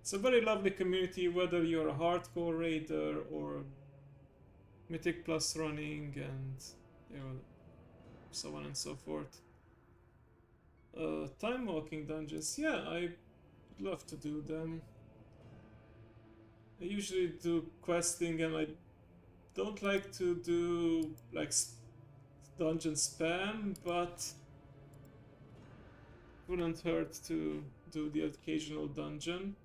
It's a very lovely community, whether you're a hardcore raider or Mythic Plus running and you know, so on and so forth. Time walking dungeons, yeah, I'd love to do them. I usually do questing, and I don't like to do like dungeon spam, but wouldn't hurt to do the occasional dungeon.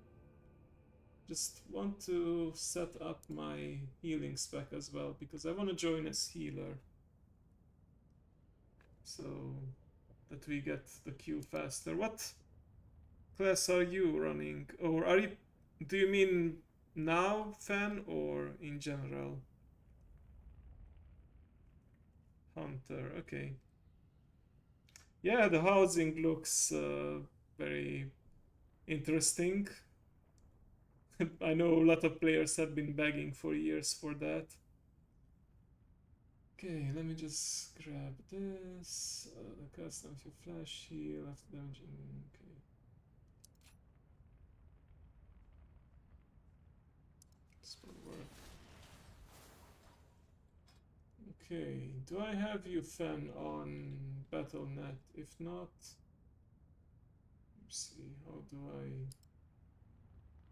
Just want to set up my healing spec as well, because I want to join as healer, so that we get the queue faster. What class are you running? Or are you... do you mean now, fan, or in general? Hunter, okay. Yeah, the housing looks very interesting. I know a lot of players have been begging for years for that. Okay, let me just grab this. The custom if you flash heal after damaging. Okay. This will work. Okay, do I have you fan on Battle.net? If not, let's see, how do I...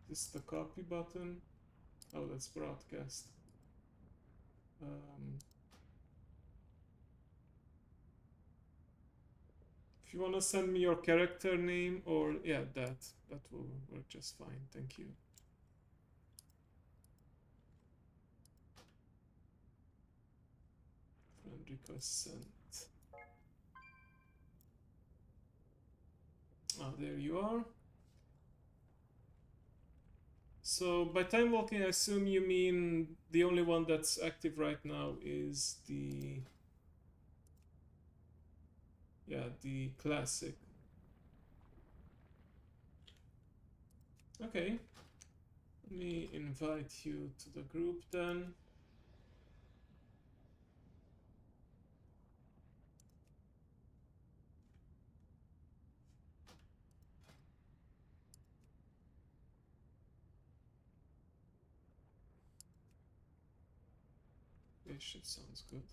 Is this the copy button? Oh, that's broadcast. If you want to send me your character name, or yeah, that will work just fine. Thank you. Friend request sent. Ah, there you are. So by time walking, I assume you mean the only one that's active right now is the... yeah, the classic. Okay. Let me invite you to the group then. This shit sounds good.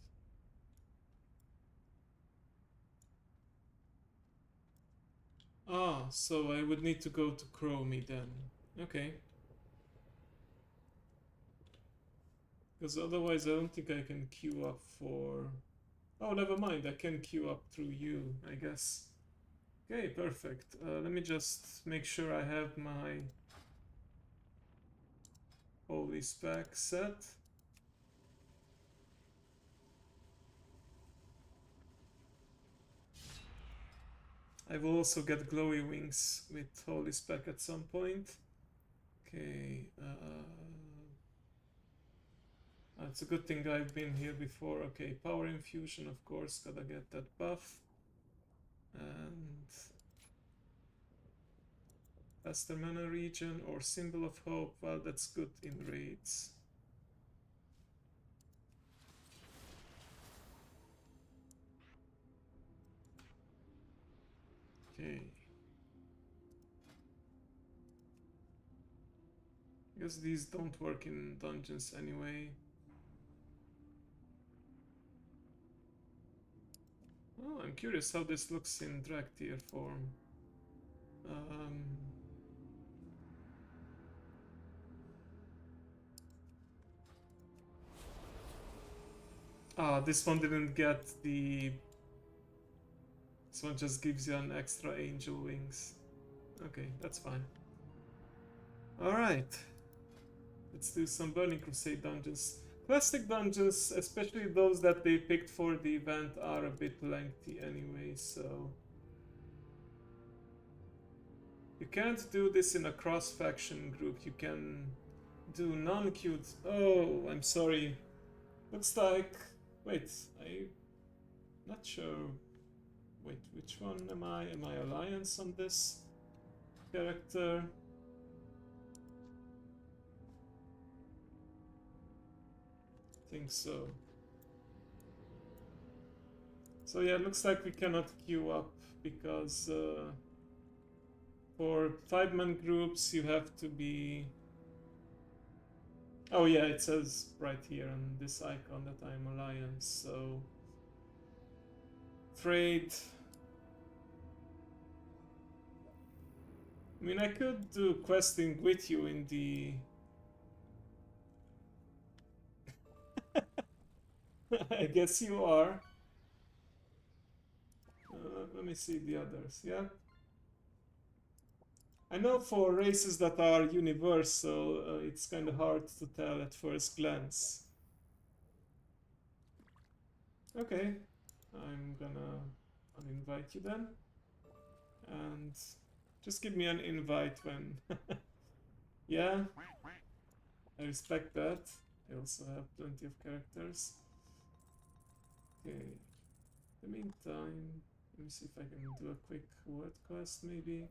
Ah, so I would need to go to Chromie then. Okay. Because otherwise I don't think I can queue up for... oh, never mind, I can queue up through you, I guess. Okay, perfect. Let me just make sure I have my holy spec set. I will also get glowy wings with holy spec at some point. Okay, It's a good thing I've been here before. Okay, power infusion, of course, gotta get that buff. And faster mana region or symbol of hope. Well, that's good in raids. Okay. I guess these don't work in dungeons anyway. Oh, I'm curious how this looks in Dracthyr form. This one didn't get the... This one just gives you an extra angel wings. Okay, that's fine. Alright. Let's do some Burning Crusade dungeons. Classic dungeons, especially those that they picked for the event, are a bit lengthy anyway, so... You can't do this in a cross-faction group. You can do non-queued... Oh, I'm sorry. Looks like... Wait, I'm not sure. Wait, which one am I? Am I Alliance on this character? I think so. So yeah, it looks like we cannot queue up because for 5-man groups you have to be... Oh yeah, it says right here on this icon that I'm Alliance, so... Afraid... I mean, I could do questing with you in the... I guess you are. Let me see the others, yeah? I know for races that are universal, it's kind of hard to tell at first glance. Okay, I'm gonna uninvite you then. And just give me an invite when... Yeah, I respect that. I also have plenty of characters. Okay, in the meantime, let me see if I can do a quick word quest maybe.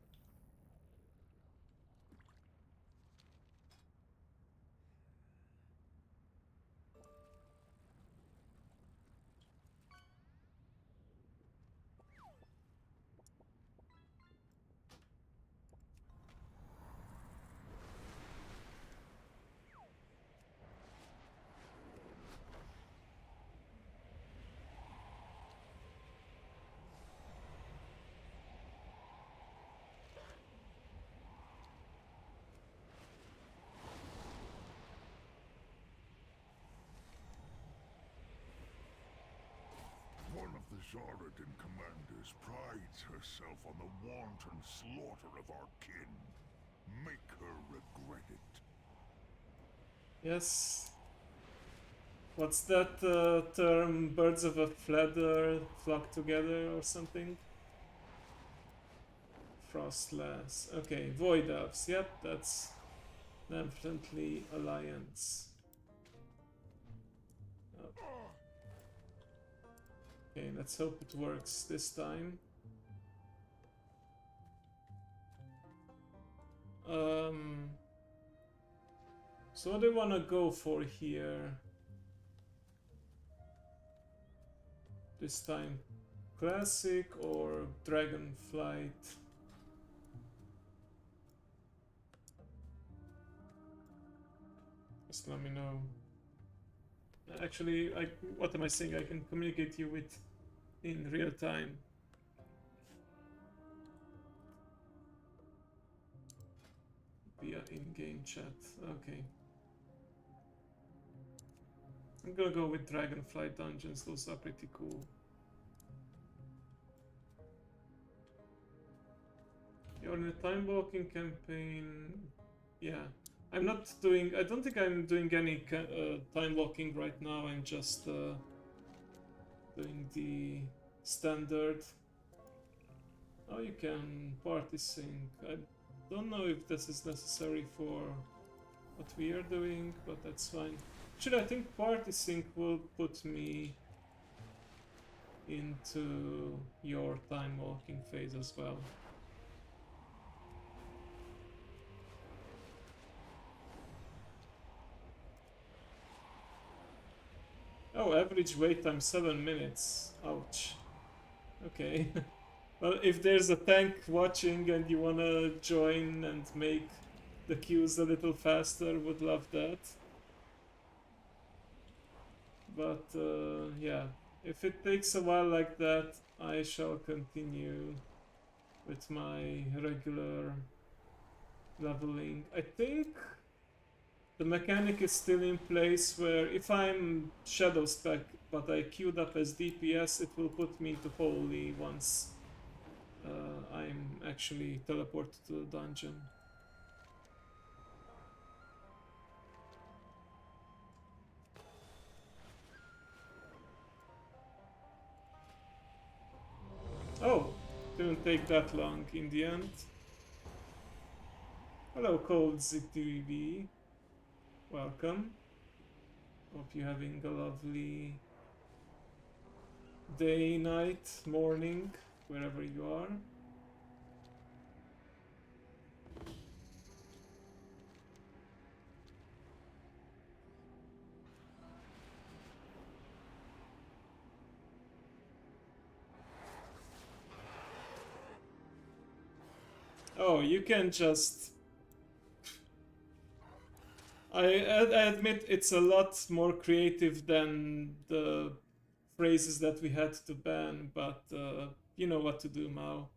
One of the Zaradan commanders prides herself on the wanton slaughter of our kin. Make her regret it. Yes. What's that term? Birds of a feather flock together or something? Frostlass. Okay, Void Elves. Yep, that's definitely Alliance. Oh. Okay, let's hope it works this time. So what do I want to go for here? This time, Classic or Dragonflight? Just let me know. Actually, what am I saying? I can communicate you with in real time. Via in-game chat. Okay. I'm gonna go with Dragonflight dungeons. Those are pretty cool. You're in a time walking campaign. Yeah. I'm not doing... I don't think I'm doing any time walking right now. I'm just doing the standard. Oh, you can party sync. I don't know if this is necessary for what we are doing, but that's fine. Actually, I think Party Sync will put me into your time walking phase as well. Oh, average wait time 7 minutes. Ouch. Okay. Well, if there's a tank watching and you wanna join and make the queues a little faster, would love that. But yeah, if it takes a while like that, I shall continue with my regular leveling. I think the mechanic is still in place where if I'm Shadow Spec but I queued up as DPS, it will put me into Holy once I'm actually teleported to the dungeon. Oh, didn't take that long in the end. Hello, Cold ZTV. Welcome. Hope you're having a lovely day, night, morning, wherever you are. Oh, you can just... I admit it's a lot more creative than the phrases that we had to ban, but you know what to do, Mao.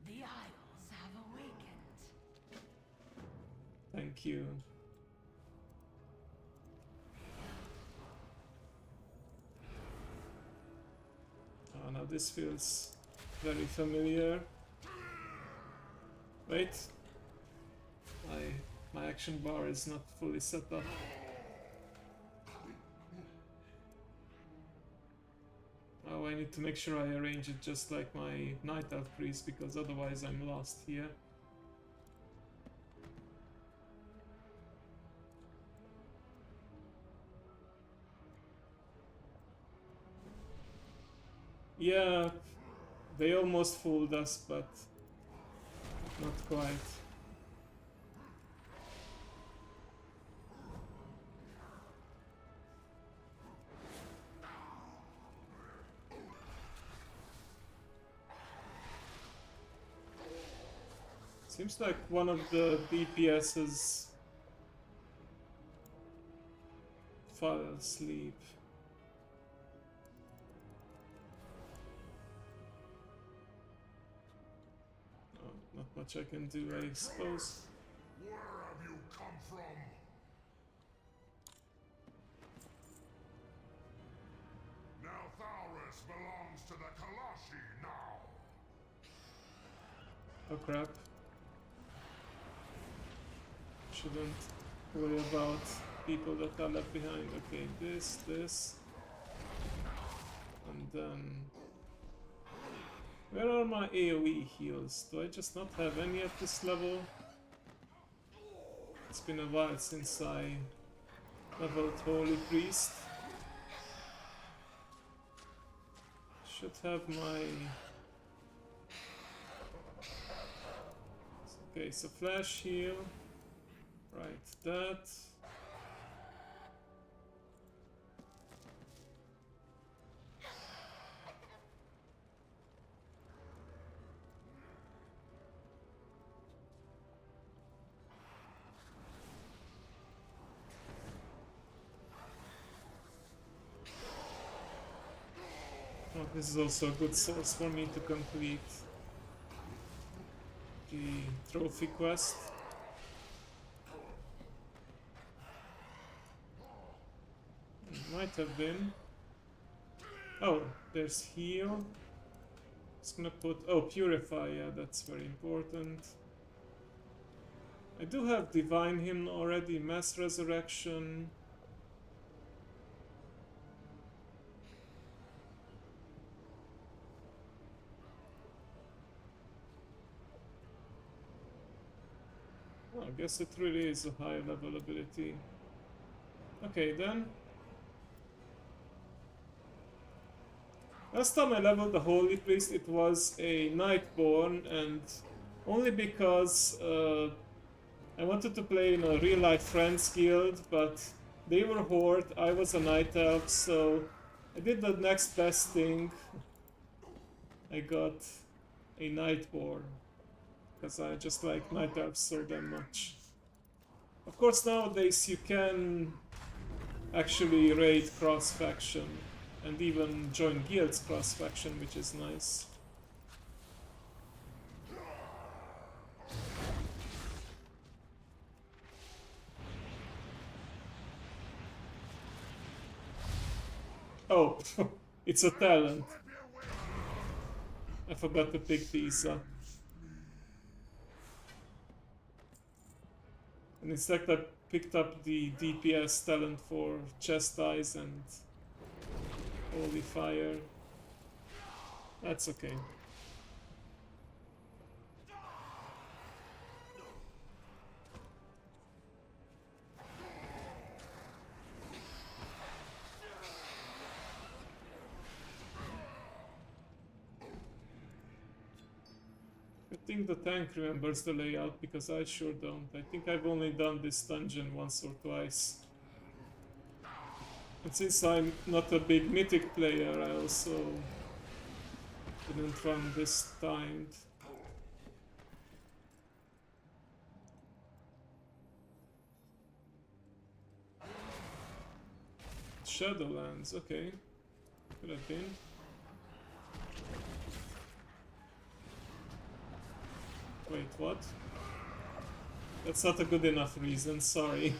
The Isles have awakened. Thank you. Oh, now this feels very familiar. Wait. My action bar is not fully set up. Oh, I need to make sure I arrange it just like my Night Elf priest, because otherwise I'm lost here. Yeah, they almost fooled us, but not quite. Seems like one of the DPS's fell asleep. Oh, not much I can do, I suppose. Where have you come from? Now Thaurus belongs to the Kalashi now. Oh crap. Shouldn't worry about people that are left behind. Okay, this. And then... Where are my AoE heals? Do I just not have any at this level? It's been a while since I leveled Holy Priest. Should have my... Okay, so flash heal. Right, that. Oh, this is also a good source for me to complete the trophy quest. Might have been. Oh, there's heal. Just gonna put... Oh, purify, yeah, that's very important. I do have divine hymn already, mass resurrection. I guess it really is a high level ability. Okay then. Last time I leveled the Holy Priest, it was a Nightborn, and only because I wanted to play in a real life friends guild, but they were Horde, I was a Night Elf, so I did the next best thing. I got a Nightborn, because I just like Night Elves so damn much. Of course, nowadays you can actually raid cross-faction and even join guilds cross-faction, which is nice. Oh, it's a talent. I forgot to pick these up. And instead I picked up the DPS talent for Chastise and Holy Fire. That's okay. I think the tank remembers the layout, because I sure don't. I think I've only done this dungeon once or twice. And since I'm not a big mythic player, I also didn't run this timed. Shadowlands, okay. Could have been. Wait, what? That's not a good enough reason, sorry.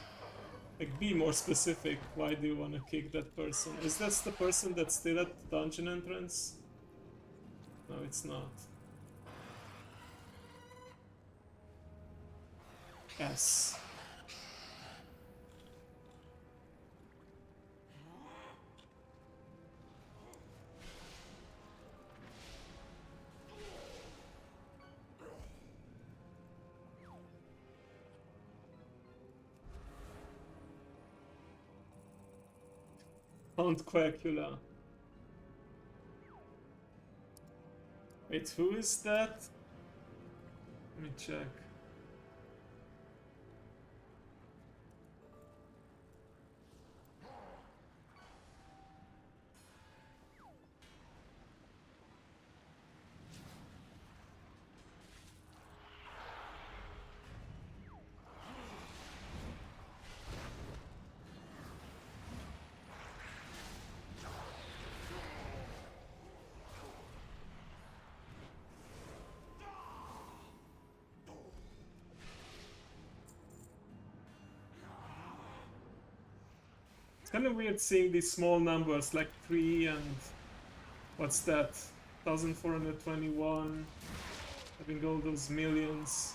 Like, be more specific. Why do you want to kick that person? Is that the person that's still at the dungeon entrance? No, it's not. S. Count Quacula. Wait, who is that? Let me check. Kind of weird seeing these small numbers like 3 and what's that, 1421, having all those millions.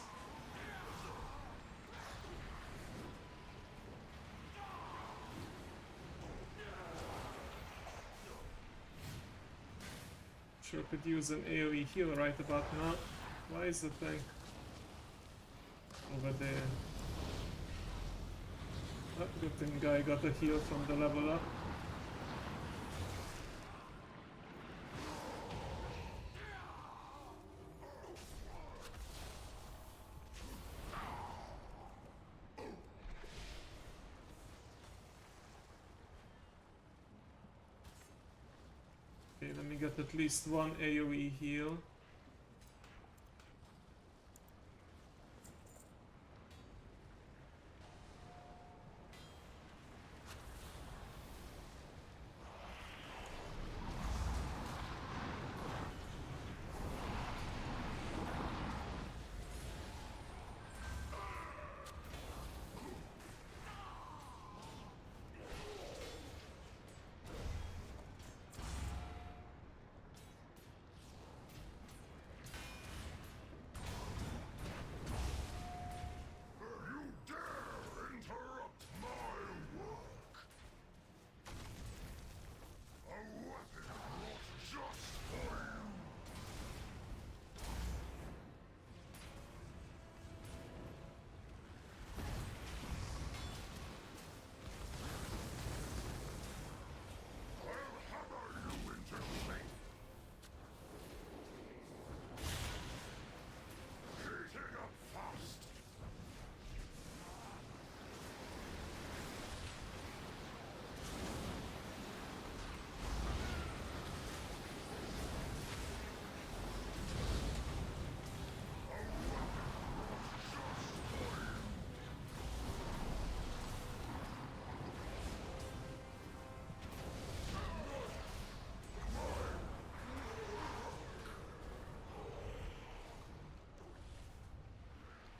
Sure could use an AoE heal right about now. Why is the tank over there? Oh, good thing I got a heal from the level up. Okay, let me get at least one AoE heal.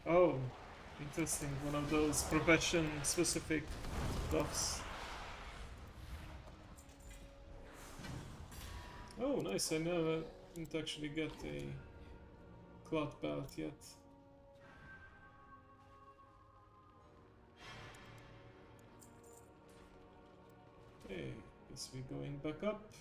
Oh, interesting. One of those profession-specific buffs. Oh, nice. I never didn't actually get a cloth belt yet. Okay, guess we're going back up.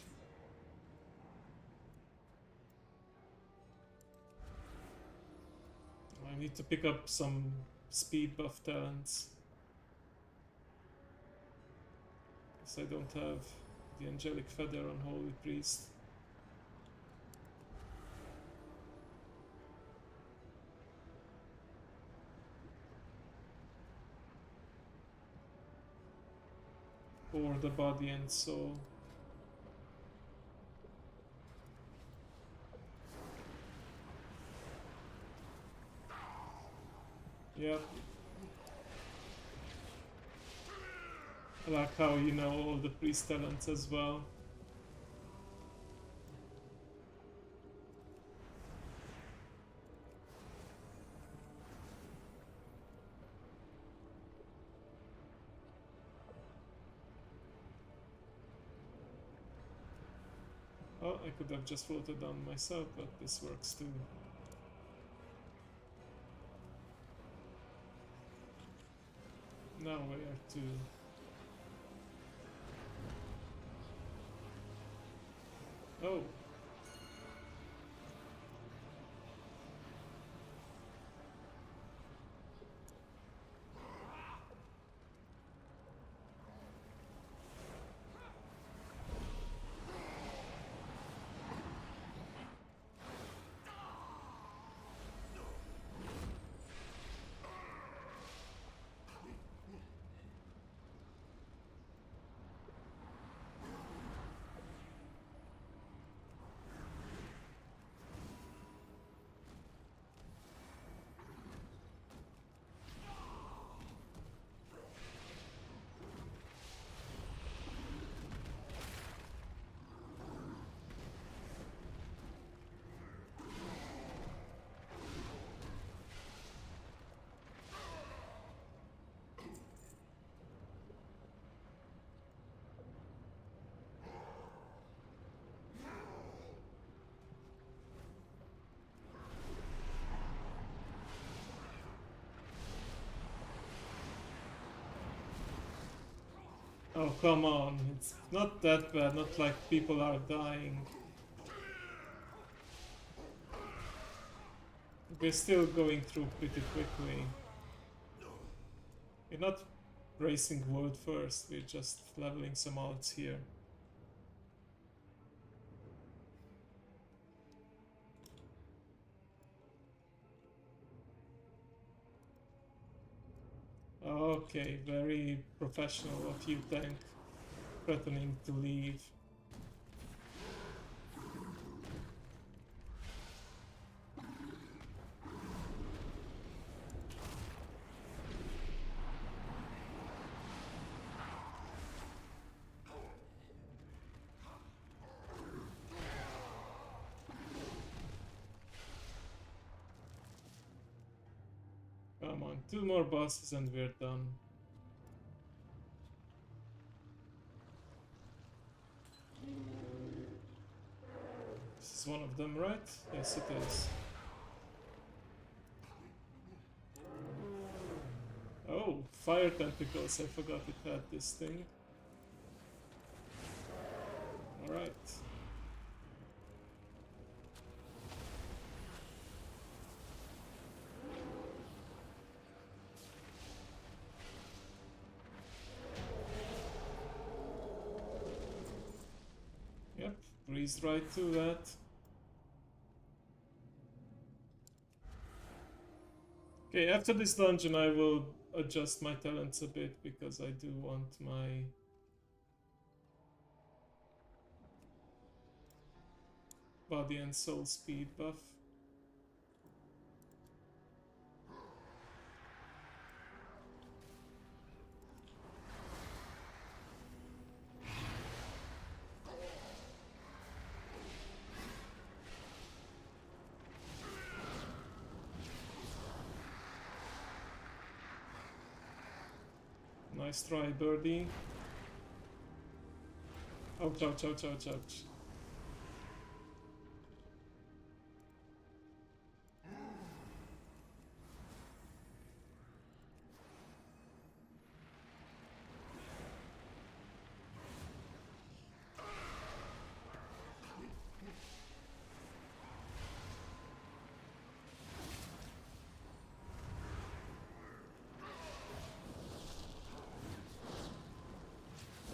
I need to pick up some speed buff talents. Guess I don't have the angelic feather on Holy Priest. Or the body and soul. Yep. I like how you know all the priest talents as well. Oh, I could have just floated down myself, but this works too. Now where to? Oh. Oh, come on. It's not that bad, not like people are dying. We're still going through pretty quickly. We're not racing world first, we're just leveling some alts here. Okay, very professional of you, tank, threatening to leave. Come on, 2 more bosses and we're done. This is one of them, right? Yes, it is. Oh, fire tentacles, I forgot it had this thing. Alright. Yep, breezed right through that. Okay, after this dungeon I will adjust my talents a bit because I do want my body and soul speed buff. Nice try, birdie. Ouch, ouch, ouch, ouch, ouch.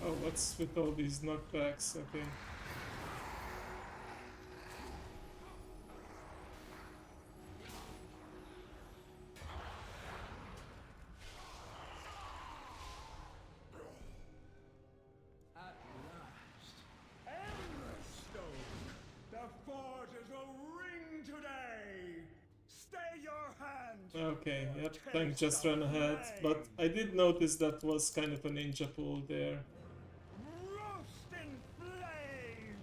Oh, what's with all these knockbacks? Okay. At last, Emberstone! The forges will ring today! Stay your hand! Okay, yep, Taste tank just the ran ahead, but I did notice that was kind of a ninja pull there. Roast in flames!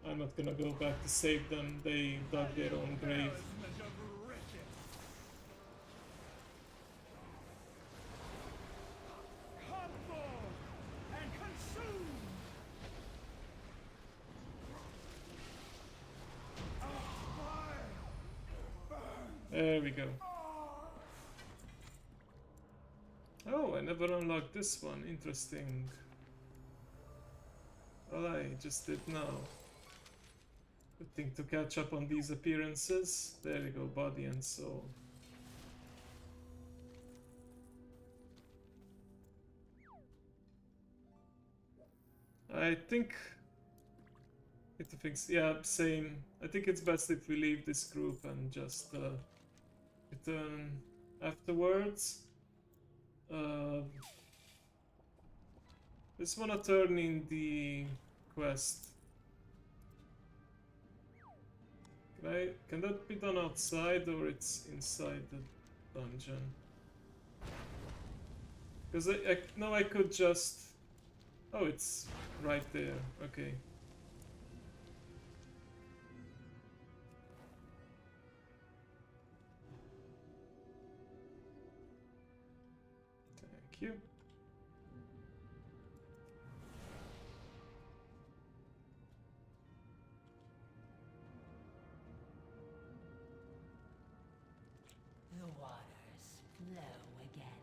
I'm not gonna go back to save them, they dug their own grave. Embarrassment of riches! Come forth and consume! A fire! Burn! There we go. Oh, I never unlocked this one. Interesting. Well, I just did now. Good thing to catch up on these appearances. There you go, body and soul. I think it fix. Yeah, same. I think it's best if we leave this group and just return afterwards. Just wanna turn in the quest. Can that be done outside or it's inside the dungeon? Because I no, I could just. Oh, it's right there. Okay. Thank you. The waters flow again.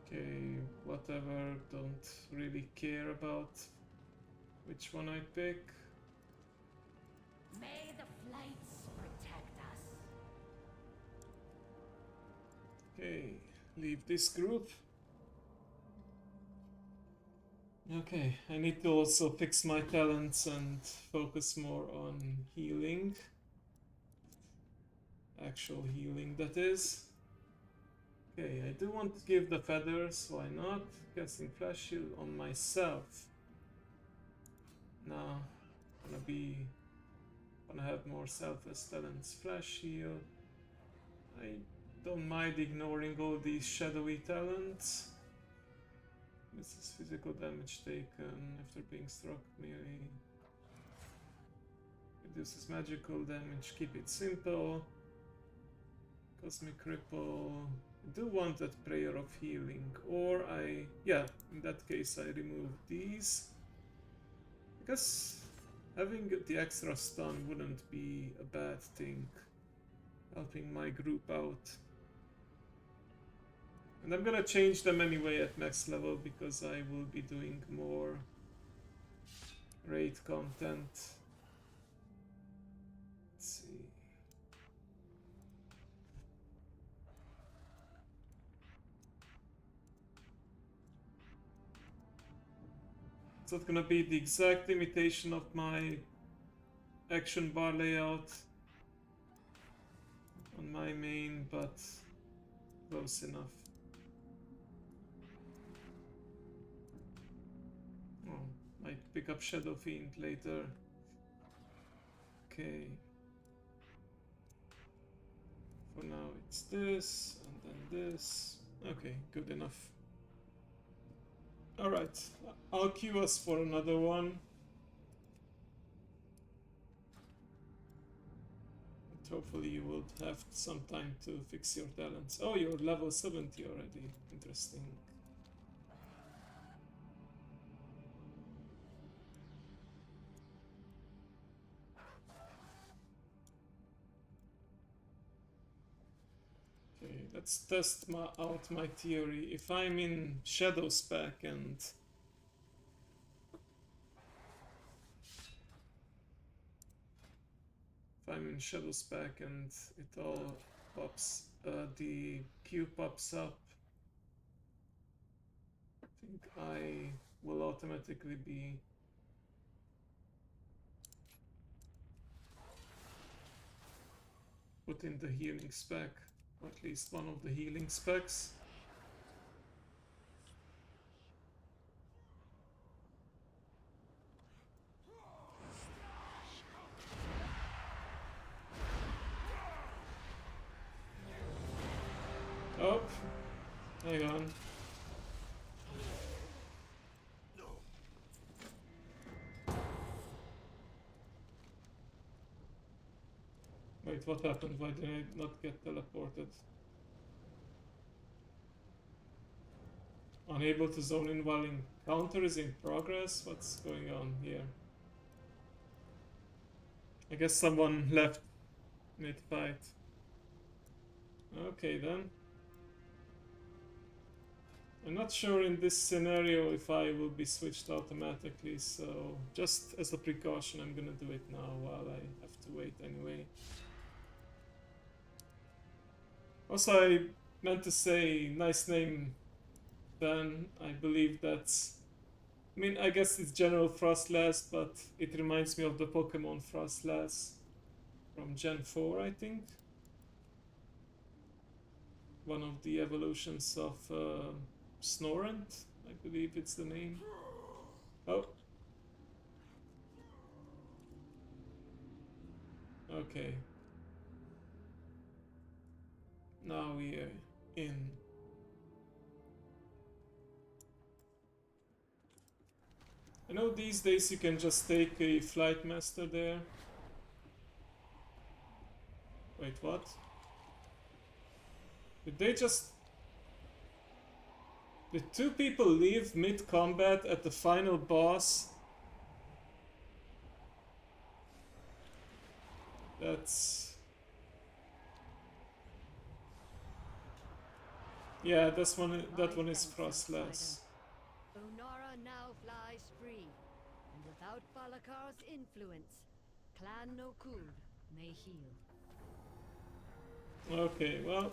Okay, whatever. Don't really care about which one I pick. May the flights protect us. Okay, leave this group. Okay, I need to also fix my talents and focus more on healing. Actual healing, that is. Okay, I do want to give the feathers, why not? Casting Flash Shield on myself. Now, gonna have more selfless talents. Flash Shield. I don't mind ignoring all these shadowy talents. This is physical damage taken after being struck melee. Reduces magical damage, keep it simple. Cosmic Ripple. I do want that Prayer of Healing. Or yeah, in that case I remove these. Because having the extra stun wouldn't be a bad thing. Helping my group out. And I'm gonna change them anyway at max level because I will be doing more raid content. Let's see. It's not gonna be the exact imitation of my action bar layout on my main, but close enough. Oh, might pick up Shadow Fiend later. Okay. For now it's this, and then this. Okay, good enough. Alright, I'll queue us for another one. hopefully you will have some time to fix your talents. Oh, you're level 70 already. Interesting. Okay, let's test out my theory. If I'm in Shadow Spec and it all pops, the queue pops up, I think I will automatically be put in the healing spec, or at least one of the healing specs. Oh, hang on. Wait, what happened? Why did I not get teleported? Unable to zone in while encounter is in progress? What's going on here? I guess someone left mid-fight. Okay then. I'm not sure in this scenario if I will be switched automatically, so just as a precaution I'm gonna do it now while I have to wait anyway. Also, I meant to say, nice name, Ben. I believe that's... I mean, I guess it's General Frostlass, but it reminds me of the Pokemon Frostlass from Gen 4, I think. One of the evolutions of Snorant, I believe it's the name. Oh. Okay. Now we are in. I know these days you can just take a Flight Master there. Wait, what? Did they just... Did two people leave mid-combat at the final boss? That's... Yeah, that one is Frostlass. Unara now flies free, and without Balakar's influence, Clan Nokud may heal. Okay, well...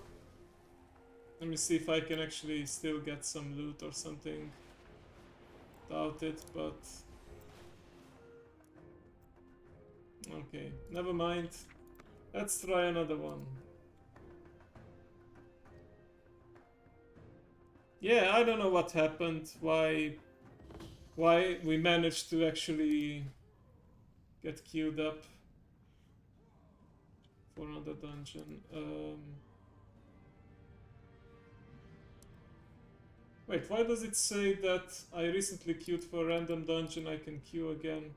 Let me see if I can actually still get some loot or something. Doubt it, but... Okay, never mind. Let's try another one. Yeah, I don't know what happened, why we managed to actually get queued up for another dungeon. Wait, why does it say that I recently queued for a random dungeon, I can queue again?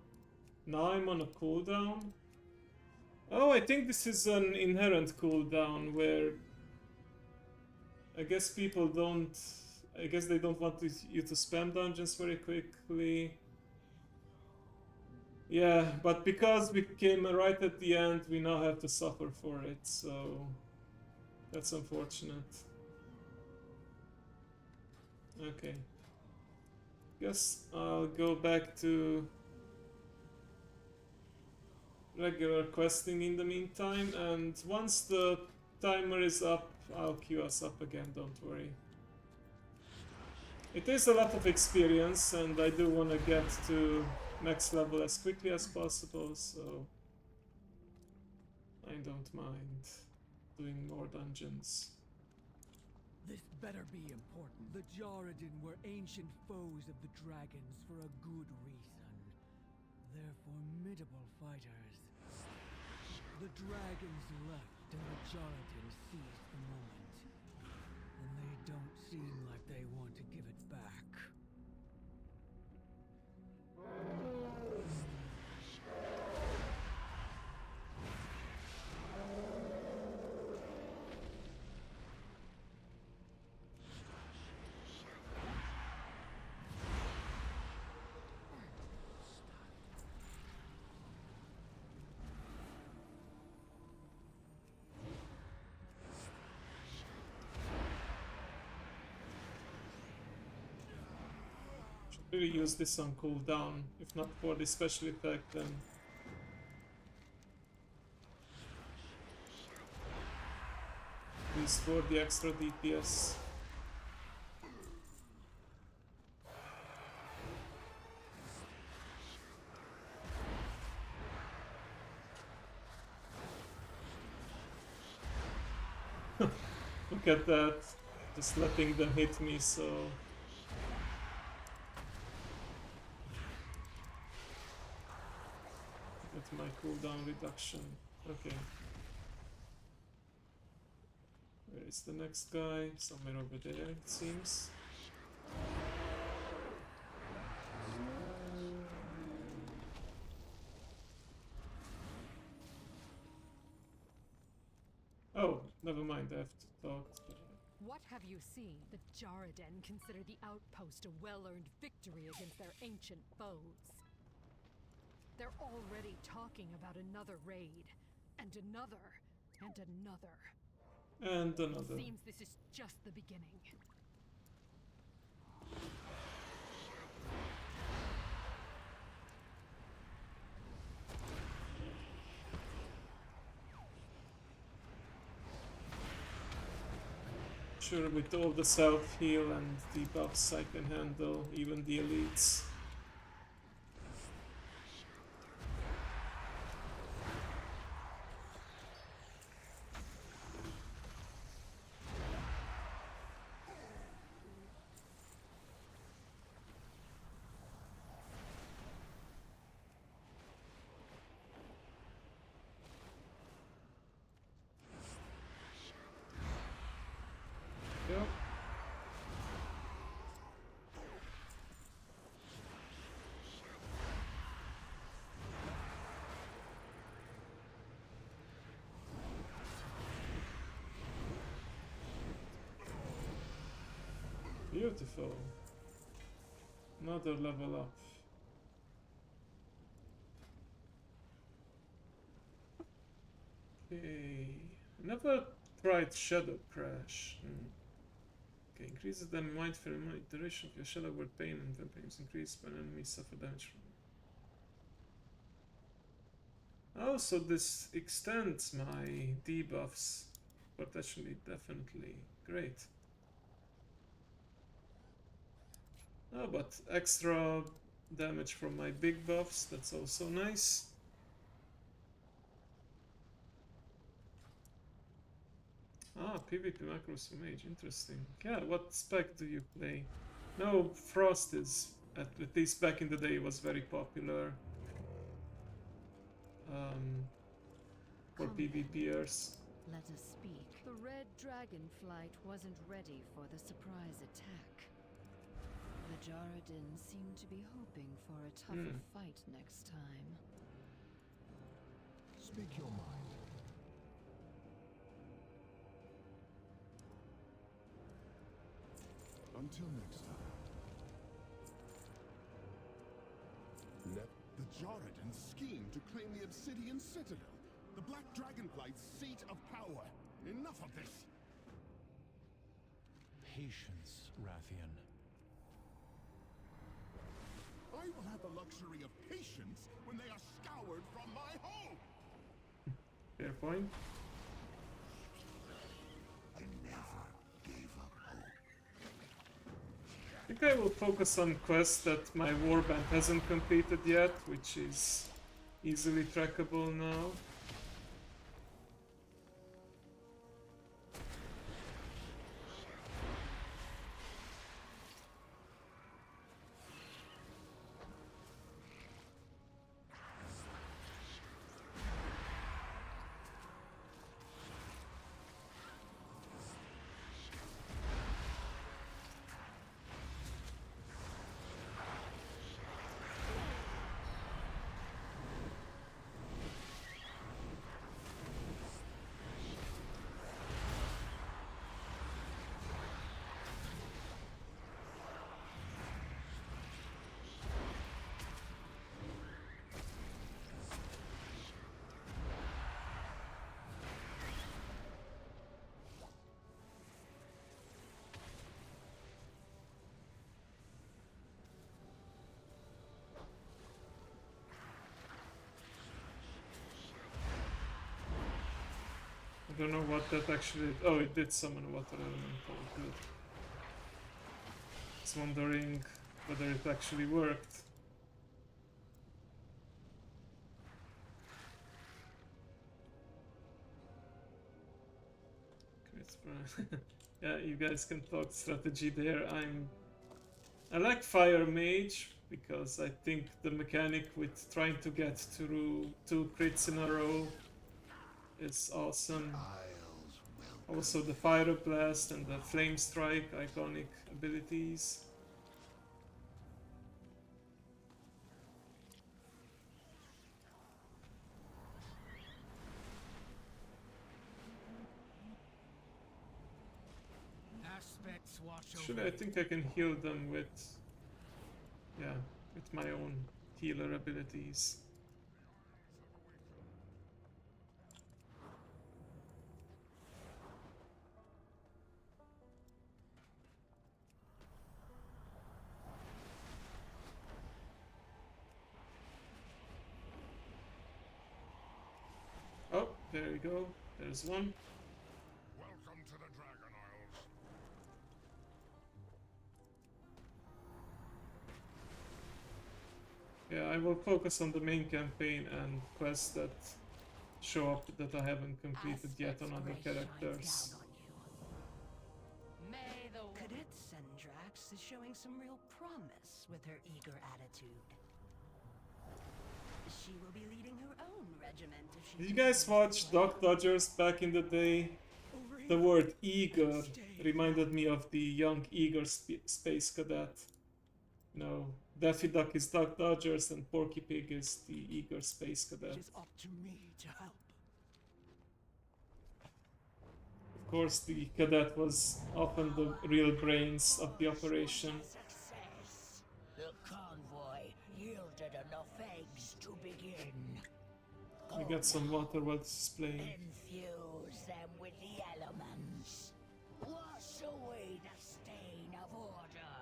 Now I'm on a cooldown? Oh, I think this is an inherent cooldown where I guess people don't... I guess they don't want you to spam dungeons very quickly. Yeah, but because we came right at the end, we now have to suffer for it, so... That's unfortunate. Okay. Guess I'll go back to regular questing in the meantime, and once the timer is up, I'll queue us up again, don't worry. It is a lot of experience, and I do want to get to max level as quickly as possible, so I don't mind doing more dungeons. This better be important. The Jaredin were ancient foes of the dragons for a good reason. They're formidable fighters. The dragons left and the Jaredin seized the moment. And they don't seem like they want to give it back. Maybe use this on cooldown, if not for the special effect, then at least for the extra DPS. Look at that, just letting them hit me, so... That's my cooldown reduction. Okay. Where is the next guy? Somewhere over there, it seems. Oh, never mind, I have to talk. What have you seen? The Jarraden consider the outpost a well-earned victory against their ancient foes. They're already talking about another raid, and another, and another. And another. Seems this is just the beginning. Sure, with all the self-heal and debuffs I can handle, even the elites. Yep. Beautiful. Another level up. Okay. Never tried Shadow Crash. Okay, increases the mindful duration of your shadow word pain and weapons increased when enemies suffer damage from. Oh, so this extends my debuffs. Potentially, definitely. Great. Oh, but extra damage from my big buffs, that's also nice. Ah, PvP macros for mage, interesting. Yeah, what spec do you play? No, Frost is, at least back in the day, was very popular. For PvPers. Let us speak. The red dragonflight wasn't ready for the surprise attack. The Jarraden seem to be hoping for a tougher fight next time. Speak your mind. Until next time. The Jarraden scheme to claim the Obsidian Citadel, the Black Dragonflight's seat of power. Enough of this! Patience, Rathian. I will have the luxury of patience when they are scoured from my home! Fair point. I never gave up hope. I think I will focus on quests that my warband hasn't completed yet, which is easily trackable now. Don't know what that actually did. Oh, it did summon a water elemental. Good. I was wondering whether it actually worked. Yeah, you guys can talk strategy there. I like Fire Mage because I think the mechanic with trying to get through 2 crits in a row is awesome. Also the Fire Blast and the Flame Strike, iconic abilities. Actually, I think I can heal them with, yeah, with my own healer abilities. Oh, there you go. There's one. Welcome to the Dragon Isles. Yeah, I will focus on the main campaign and quests that show up that I haven't completed yet on other characters. Cadet Sendrax is showing some real promise with her eager attitude. She will be leading her own regiment if she... Did you guys watch Duck Dodgers back in the day? The word eager reminded me of the young eager space cadet. You know, Daffy Duck is Duck Dodgers and Porky Pig is the eager space cadet. It is up to me to help. Of course, the cadet was often the real brains of the operation. Success. The convoy yielded enough eggs to begin. We got some water while this is playing. Infuse them with the elements. Wash away the stain of order.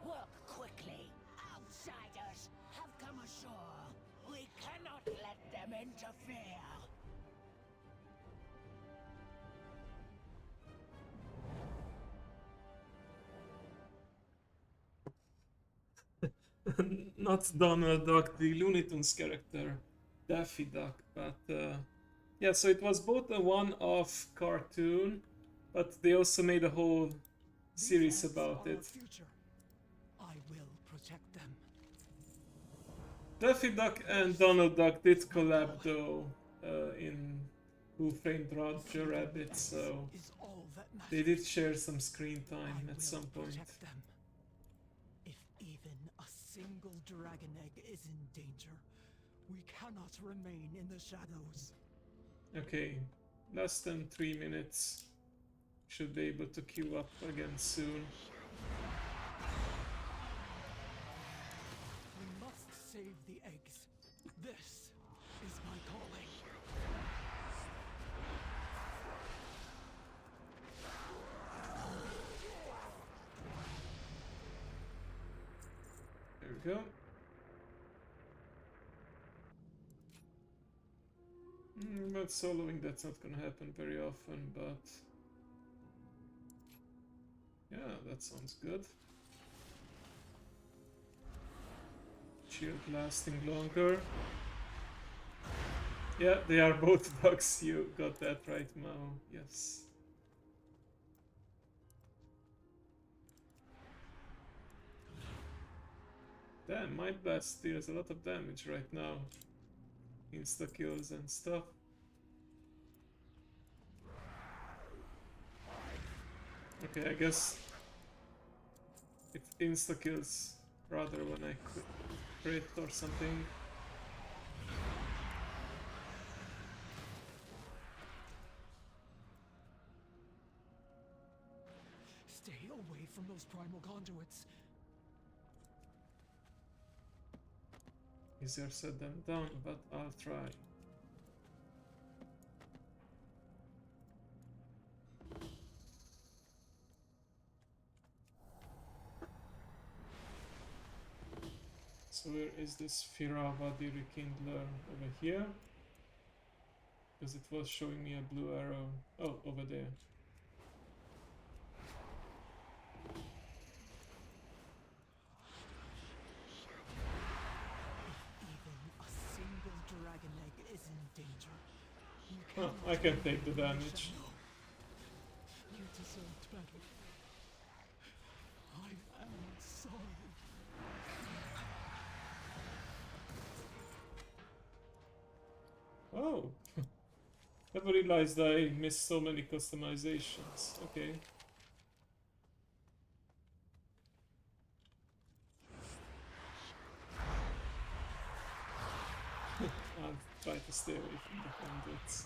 Work quickly. Outsiders have come ashore. We cannot let them interfere. Not Donald Duck, the Looney Tunes character, Daffy Duck, but yeah, so it was both a one-off cartoon, but they also made a whole series about it. I will protect them. Daffy Duck and Donald Duck did collab though in Who Framed Roger Rabbit, so they did share some screen time at some point. Them. If even a single dragon egg is in danger, we cannot remain in the shadows. Okay, less than 3 minutes. Should be able to queue up again soon. We must save the eggs. This is my calling. There we go. But soloing, that's not gonna happen very often, but yeah, that sounds good. Shield lasting longer. Yeah, they are both ducks, you got that right, Mao, yes. Damn, Might Blast deals a lot of damage right now. Insta kills and stuff. Okay, I guess it insta kills rather when I crit or something. Stay away from those primal conduits. Easier said than done, but I'll try. So where is this Firava the Rekindler? Over here? Because it was showing me a blue arrow. Oh, over there. Even a single dragon egg is in danger. You Huh, cannot I can remain take the in damage. shadow. You deserved better. I am sorry. Oh! Never realized I missed so many customizations. Okay. I'll try to stay away from the conduits.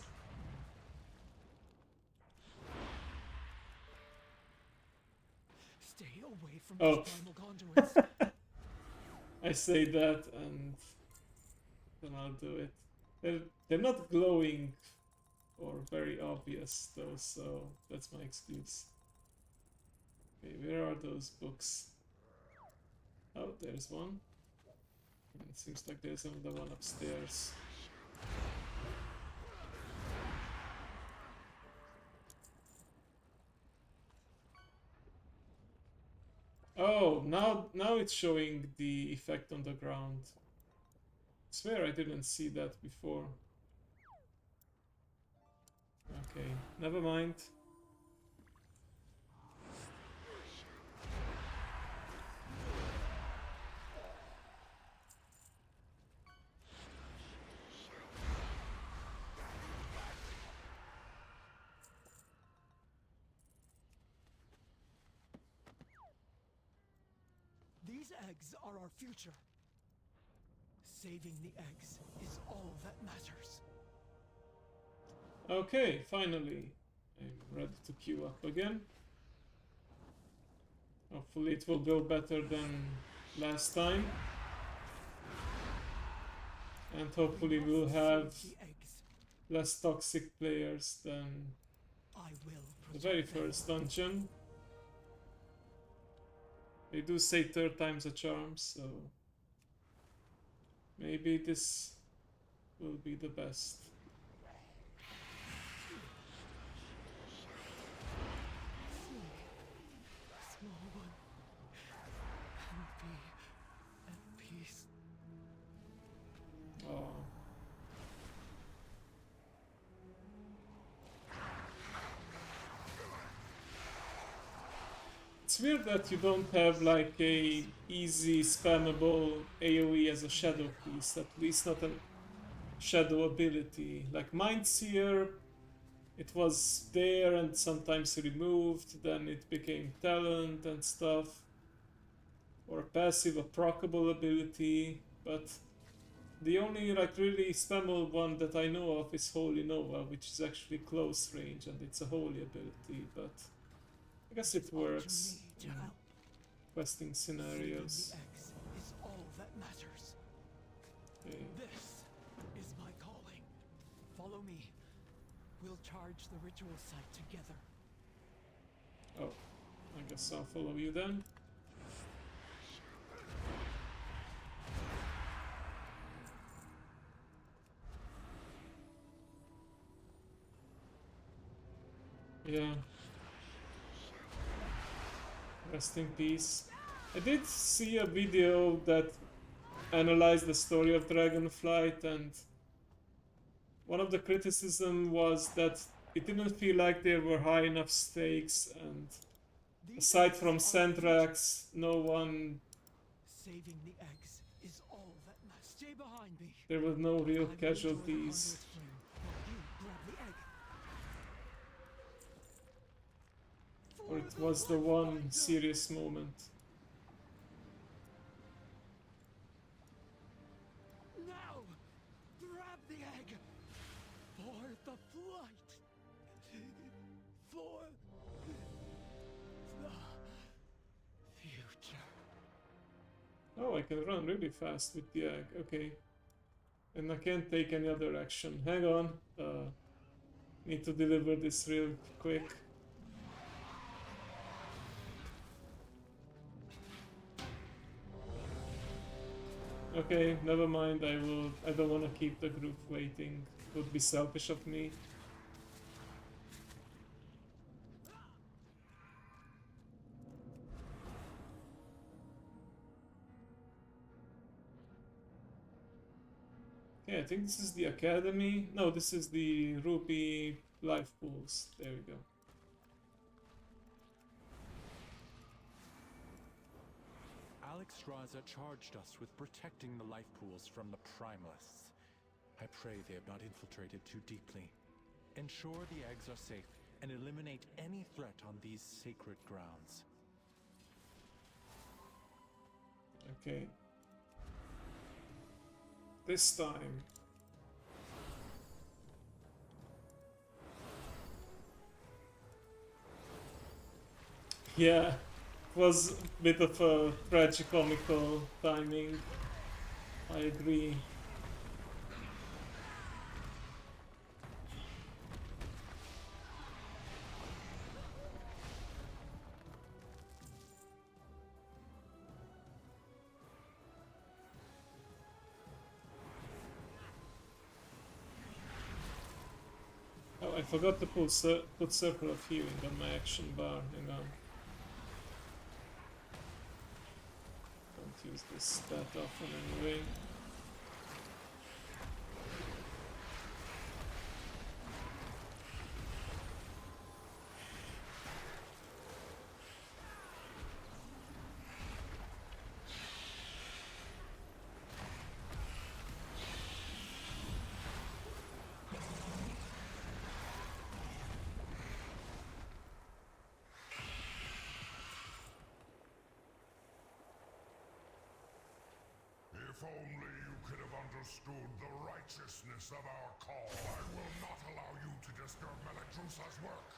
Stay away from Oh. those primal conduits. I say that and then I'll do it. They're not glowing or very obvious though, so that's my excuse. Okay, where are those books? Oh, there's one. And it seems like there's another one upstairs. Oh, now it's showing the effect on the ground. I swear I didn't see that before. Okay, never mind. These eggs are our future. Saving the eggs is all that matters. Okay, finally. I'm ready to queue up again. Hopefully it will go better than last time. And hopefully we'll have Save the eggs. less toxic players than I will the protect very them. first dungeon. They do say third time's a charm, so maybe this will be the best. Small one, and be at peace. Oh. It's weird that you don't have like a easy spammable AoE as a shadow piece, at least not a shadow ability. Like Mindseer, it was there and sometimes removed, then it became talent and stuff. Or a passive, a proccable ability, but the only like really spammable one that I know of is Holy Nova, which is actually close range and it's a holy ability, but I guess it works To in help. questing Saving the scenarios. eggs is all that matters. Okay. This is my calling. Follow me. We'll charge the ritual site together. Oh, I guess I'll follow you then. Yeah. Rest in peace. I did see a video that analyzed the story of Dragonflight, and one of the criticism was that it didn't feel like there were high enough stakes, and These aside eggs from are future. Sendrax, no one, Saving the eggs is all that matters. Stay behind me. there were no real I will enjoy the casualties. conduit's flame while you grab the egg. Or For it was the Blood one Fighter. serious moment. Now, grab the egg for the flight. For the future. Oh, I can run really fast with the egg. Okay. And I can't take any other action. Hang on. Need to deliver this real quick. Okay, never mind. I don't want to keep the group waiting. Would be selfish of me. Okay, I think this is the academy. No, this is the rupee life pools. There we go. Alex Straza charged us with protecting the life pools from the primalists. I pray they have not infiltrated too deeply. Ensure the eggs are safe and eliminate any threat on these sacred grounds. Okay. This time. Yeah, it was a bit of a tragicomical timing. I agree. Oh, I forgot to put Circle of Healing on my action bar. Hang on. Don't use this that often anyway. If only you could have understood the righteousness of our call. I will not allow you to disturb Meladrusa's work.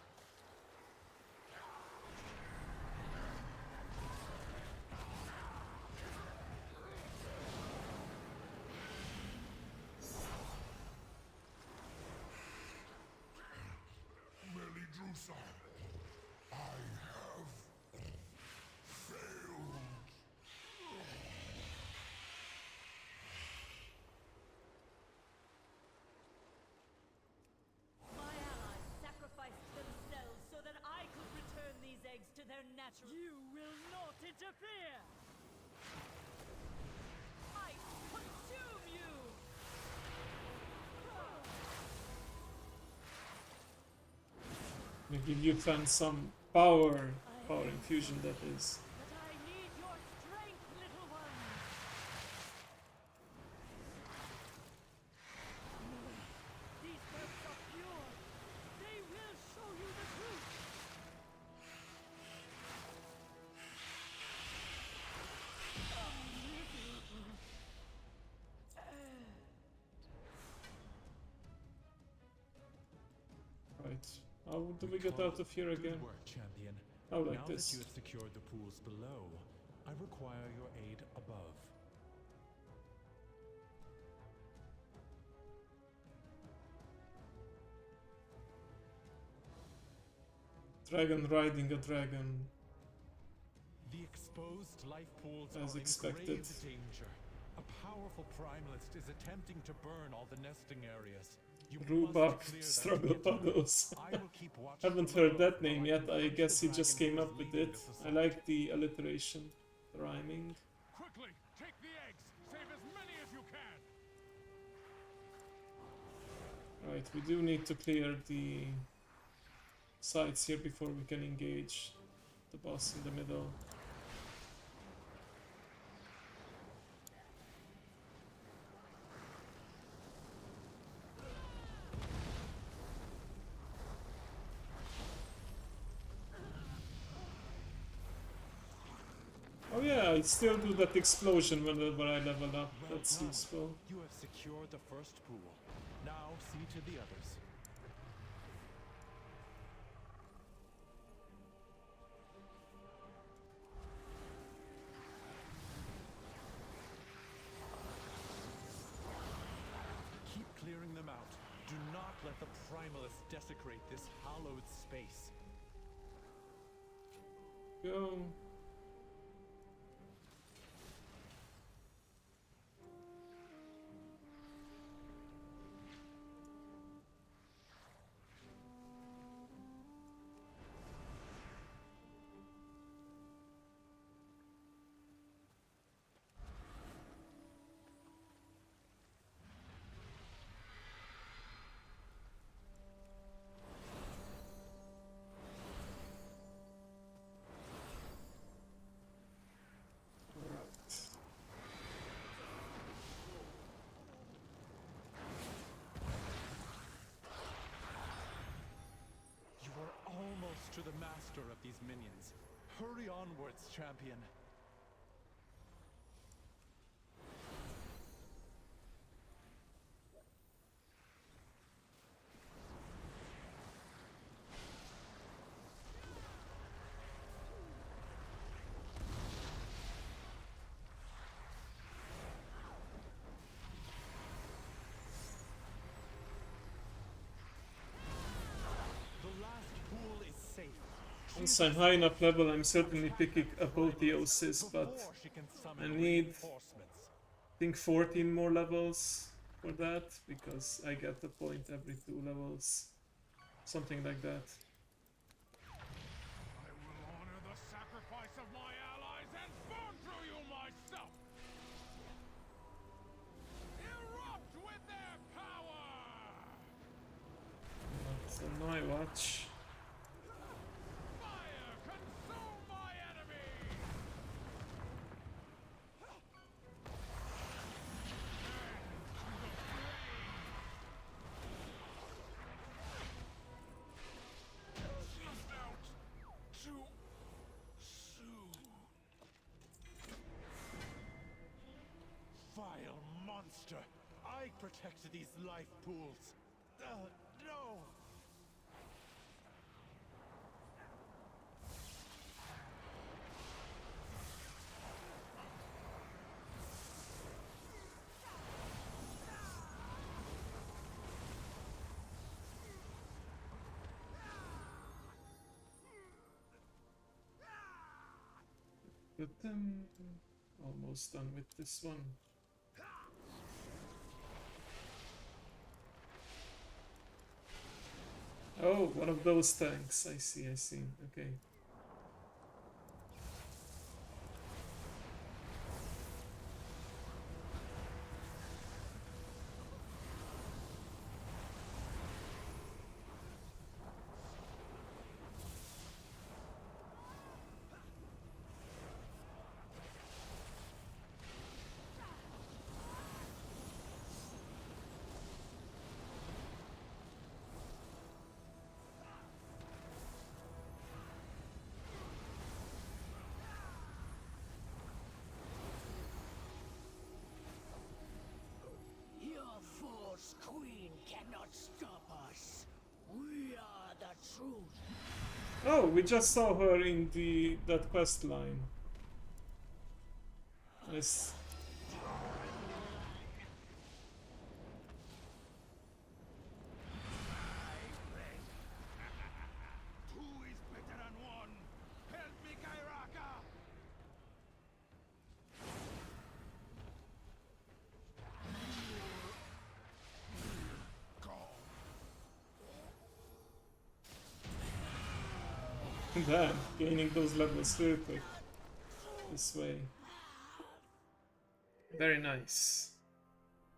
Meladrusa, I have failed. My allies sacrificed themselves so that I could return these eggs to their natural... You will not interfere! I consume you! I give you fans some power infusion that is. But I need your strength, little one! These herbs are pure! They will show you the truth! Right. How do we get out of here again? Good work, champion. Oh, like now this. that you have secured the pools below, I require your aid above. Dragon riding a dragon. The exposed life pools As are expected. in grave danger. A powerful primalist is attempting to burn all the nesting areas. You Rhubarb must clear them struggle to get to them. puddles. I will keep watch Haven't from heard above that name while yet. I confront guess the he just dragon came who up is with leading it. this I assault. like the alliteration, the rhyming. Quickly, take the eggs. Save as many as you can. Right, we do need to clear the sides here before we can engage the boss in the middle. Oh yeah, I still do that explosion whenever I level up. Well That's done. useful. You have secured the first pool. Now see to the others. Keep clearing them out. Do not let the primalists desecrate this hallowed space. Go. master of these minions. Hurry onwards, champion. Once I'm high enough level, I'm certainly picking Apotheosis, but I need, I think, 14 more levels for that, because I get a point every 2 levels. Something like that. I will honor the sacrifice of my allies and burn through you myself! Erupt with their power! That's on my watch. Vile monster! I protected these life pools. No! But almost done with this one. Oh, one of those tanks. I see, I see. Okay. Queen cannot stop us. We are the truth. Oh, we just saw her in that quest line. Nice. Two is better than one. Help me, Kairaka! Damn, gaining those levels real quick. This way. Very nice.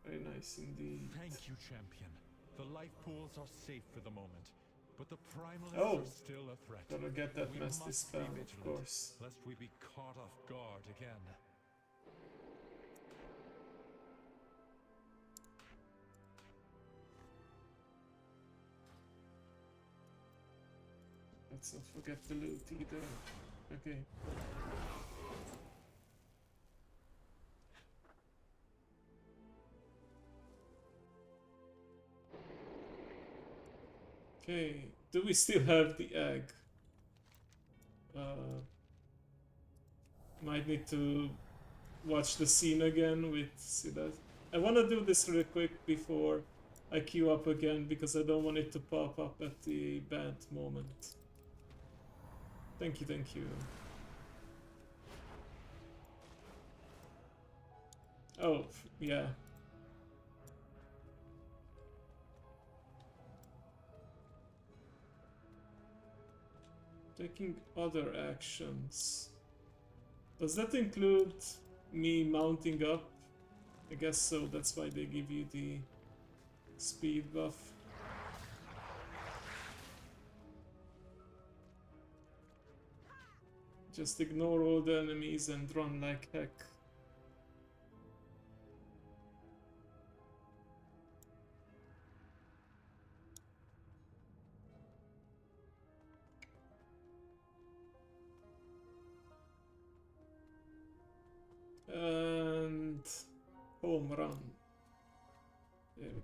Very nice indeed. Thank you, champion. The life pools are safe for the moment, but the primalists Oh, are still a threat. gotta get that We mess must dispelled, be of vigilant, course. lest we be caught off guard again. Let's not forget the loot either. Okay. Okay, do we still have the egg? Might need to watch the scene again with Silas. I want to do this real quick before I queue up again, because I don't want it to pop up at the bad moment. Thank you, thank you. Oh, yeah. Taking other actions. Does that include me mounting up? I guess so, that's why they give you the speed buff. Just ignore all the enemies and run like heck. Home run. There we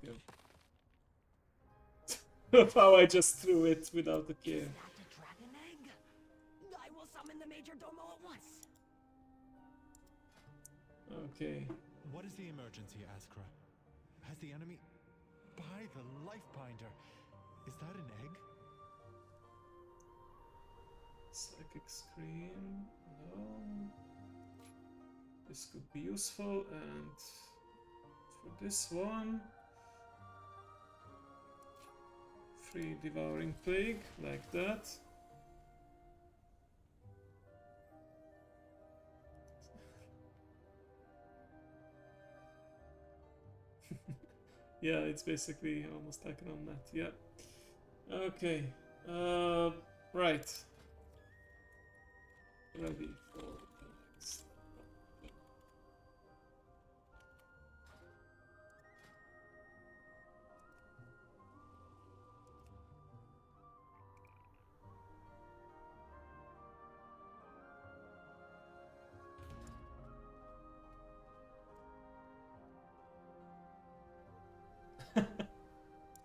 go. How I just threw it without a care. Is that a dragon egg? I will summon the Major Domo at once. Okay. What is the emergency, Askra? Has the enemy... By the life binder! Is that an egg? Psychic screen. No. This could be useful, and for this one, free devouring plague, like that. Yeah, it's basically almost like an on that. Yeah. Okay. Right. Ready for the next.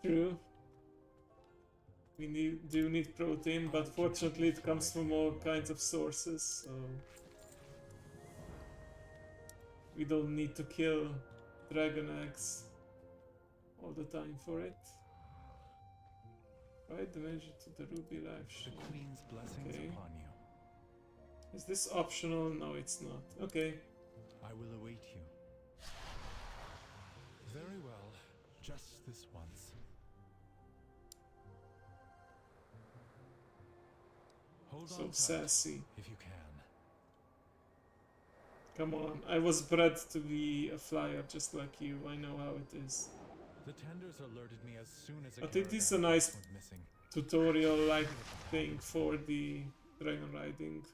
True. We do need protein, but fortunately it comes from all kinds of sources, so we don't need to kill dragon eggs all the time for it. Right, the measure to the ruby life The shield. Queen's blessings Okay. upon you. Is this optional? No, it's not. Okay. I will await you. Very well. Just this once. Hold So on tight, sassy. if you can. Come on, I was bred to be a flyer just like you. I know how it is. The tenders alerted me as soon as a But it is a caravan nice went missing. tutorial-like thing for the dragon riding.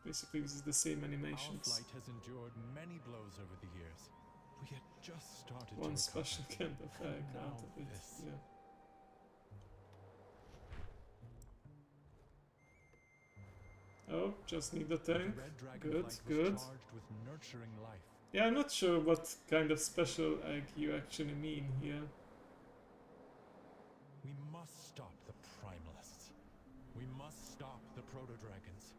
Basically, this is the same Our animations. flight has endured many blows over the years. We had just started One to special recover. kind of egg And out now of it. this. Yeah. Oh, just need a The tank. red dragonflight Good, was good. charged with nurturing life. Yeah, I'm not sure what kind of special egg you actually mean here. We must stop the primalists. We must stop the proto-dragons.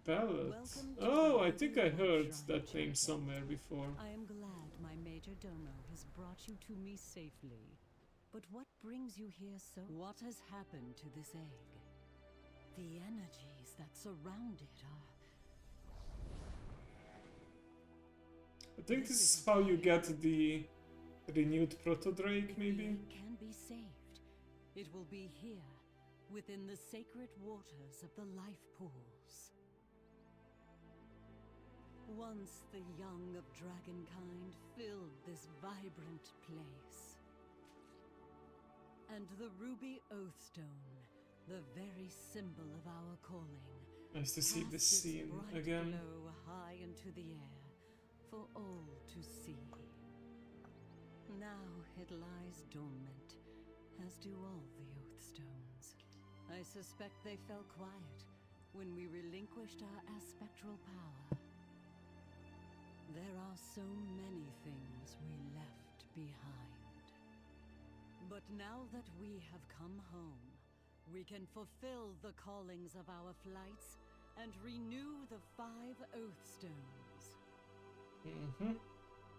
Ballad. Welcome to Oh, the I think I Living heard Shrine that name Champion. somewhere before. I am glad my Major Domo has brought you to me safely. But what brings you here so? What has happened to this egg? The energies that surround it are... I think this is how you get the renewed proto-drake, If the maybe? egg can be saved, it will be here, within the sacred waters of the life pools. Once the young of dragonkind filled this vibrant place. And the ruby oathstone, the very symbol of our calling, Nice to see cast this its scene bright again. glow high into the air for all to see. Now it lies dormant, as do all the oathstones. I suspect they fell quiet when we relinquished our aspectral power. There are so many things we left behind. But now that we have come home, we can fulfill the callings of our flights and renew the 5 Oathstones. Mm-hmm.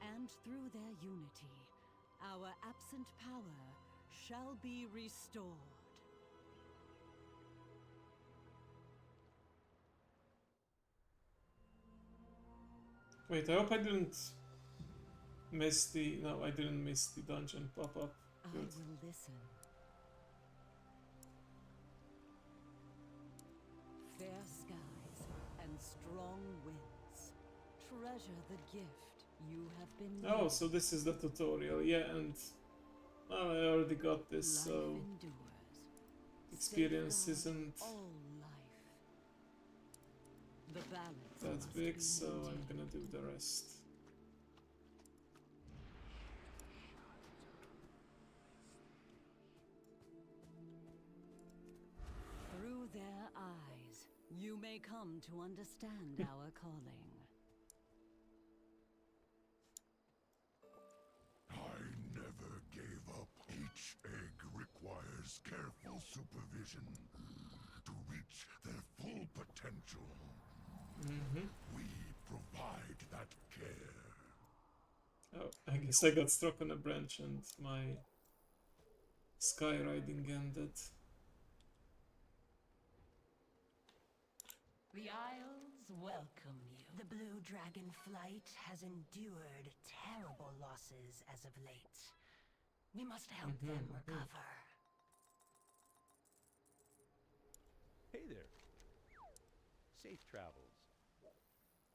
And through their unity, our absent power shall be restored. Wait, I hope I didn't miss the... No, I didn't miss the dungeon pop-up. I Good. will listen. Fair skies and strong winds. Treasure the gift you have been Oh, given. so this is the tutorial, yeah, and... Oh, I already got this, Life so... endures. Experience Safeguard isn't all life. The balance that must big, be so I'm maintained. gonna do the rest. may come to understand our calling. I never gave up. Each egg requires careful supervision to reach their full potential. We provide that care. Oh, I guess I got struck on a branch and my skywriting ended. The Isles welcome you. The blue dragon flight has endured terrible losses as of late. We must help them recover. Hey there. Safe travels.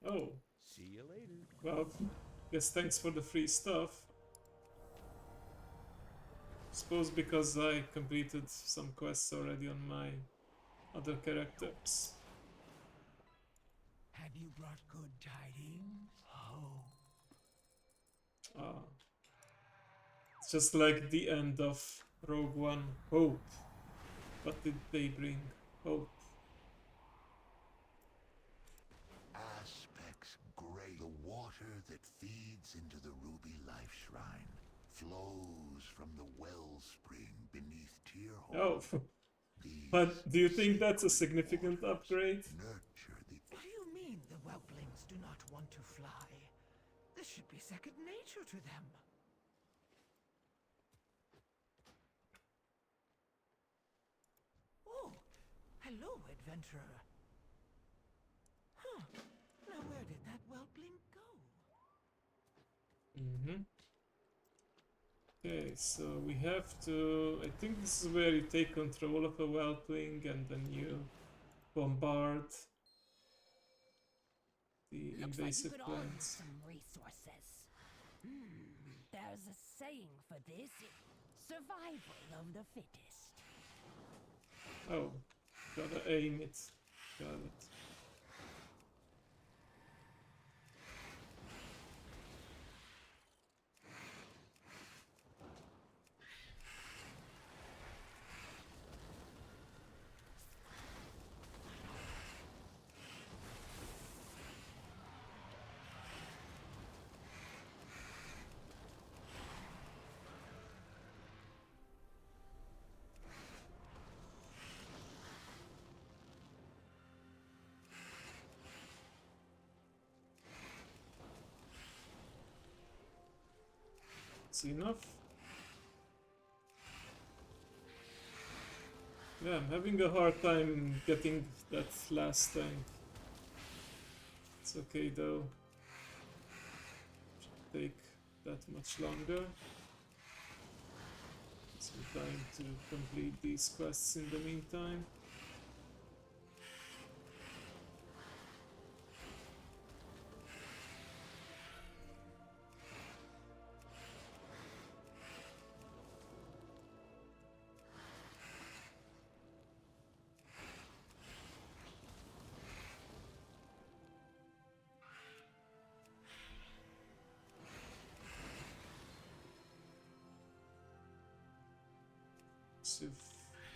Oh, See you later. well, guess thanks for the free stuff. Suppose because I completed some quests already on my other characters. Have you brought good tidings? Oh. Ah. It's just like the end of Rogue One. Hope. What did they bring? Hope. Aspects gray. The water that feeds into the ruby life shrine flows from the wellspring beneath Tyrhold. Oh. But do you think that's a significant upgrade? Nurture the What do you mean the whelplings do not want to fly? This should be second nature to them. Oh, hello, adventurer. Huh. Now where did that whelpling go? Okay, so we have to... I think this is where you take control of a whelpling and then you bombard the Looks like you invasive could all use plants. some resources. There's a saying for this. Survival of the fittest. Oh, gotta aim it. Got it. Is enough? Yeah, I'm having a hard time getting that last tank. It's okay though. Should take that much longer. Some time to complete these quests in the meantime. If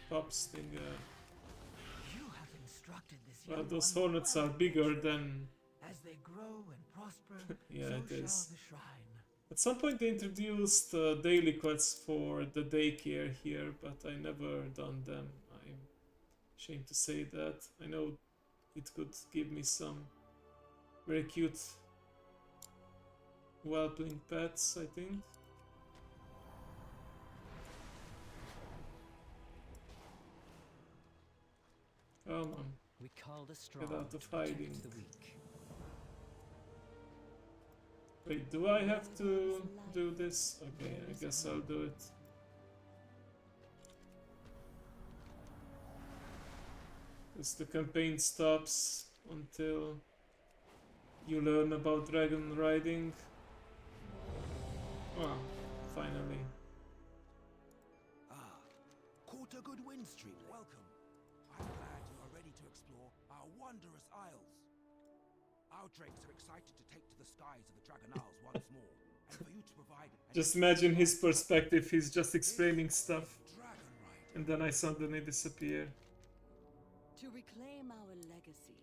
Pops thing, You have instructed this well, young those one hornets well, are bigger than... As they grow and prosper, Yeah, so it shall is. the shrine. At some point they introduced daily quests for the daycare here, but I never done them. I'm ashamed to say that. I know it could give me some very cute whelpling pets, I think. Come on, We call the strong get out of to protect hiding. the weak. Wait, do I have to do this? Okay, I guess I'll do it. Because the campaign stops until you learn about dragon riding. Well, finally. Ah, caught a good wind stream. Welcome. I'm glad you are ready to explore our wondrous isles. Our drakes are excited to take to the skies of the Dragon Isles once more, and for you to provide. Just imagine his perspective, he's just explaining stuff, and then I suddenly disappear. To reclaim our legacy,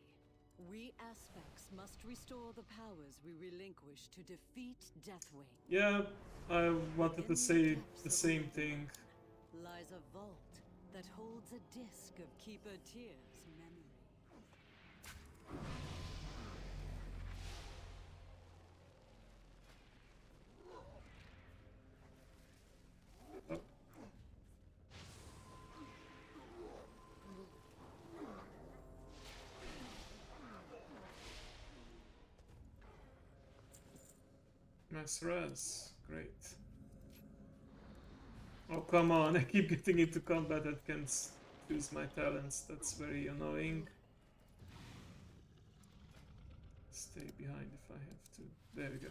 We aspects must restore the powers we relinquish to defeat Deathwing. Yeah, I wanted to In say depths the of same Order thing. lies a vault that holds a disc of Keeper Tyr's memory. Oh. Mass res, great. Oh come on, I keep getting into combat that can choose my talents, that's very annoying. Stay behind if I have to. There we go.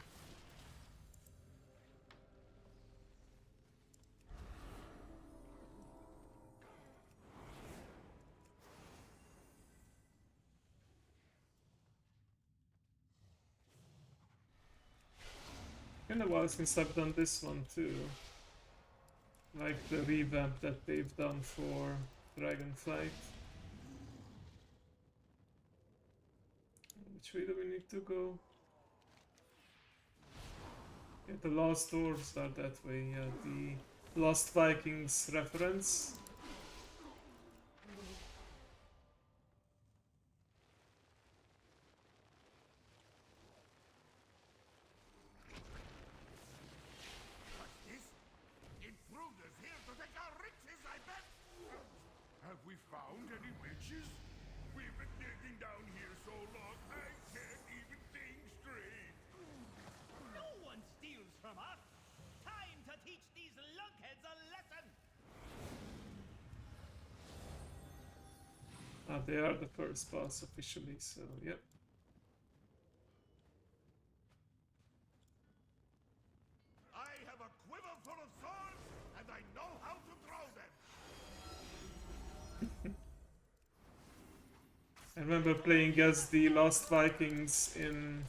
Been a while since I've done this one too. Like the revamp that they've done for Dragonflight. Which way do we need to go? Yeah, the Lost Dwarves are that way, yeah, the Lost Vikings reference. What's this? Intruders here to take our riches, I bet! Have we found any riches? We've been digging down here so long, I can't even think straight. No one steals from us! Time to teach these lunkheads a lesson! They are the first boss officially, so yep. I have a quiver full of swords, and I know how to throw them! I remember playing as the Lost Vikings in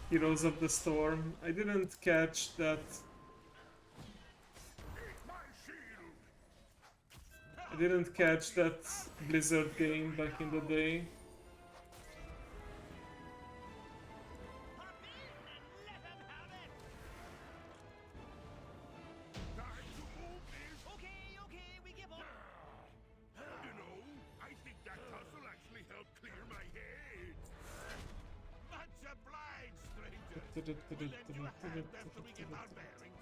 Heroes of the Storm. I didn't catch that. I didn't catch that Blizzard game back in the day. Okay, we give up! You know, I think that tussle actually helped clear my head. Much obliged, stranger. We'll lend you a hand after we get our bearings.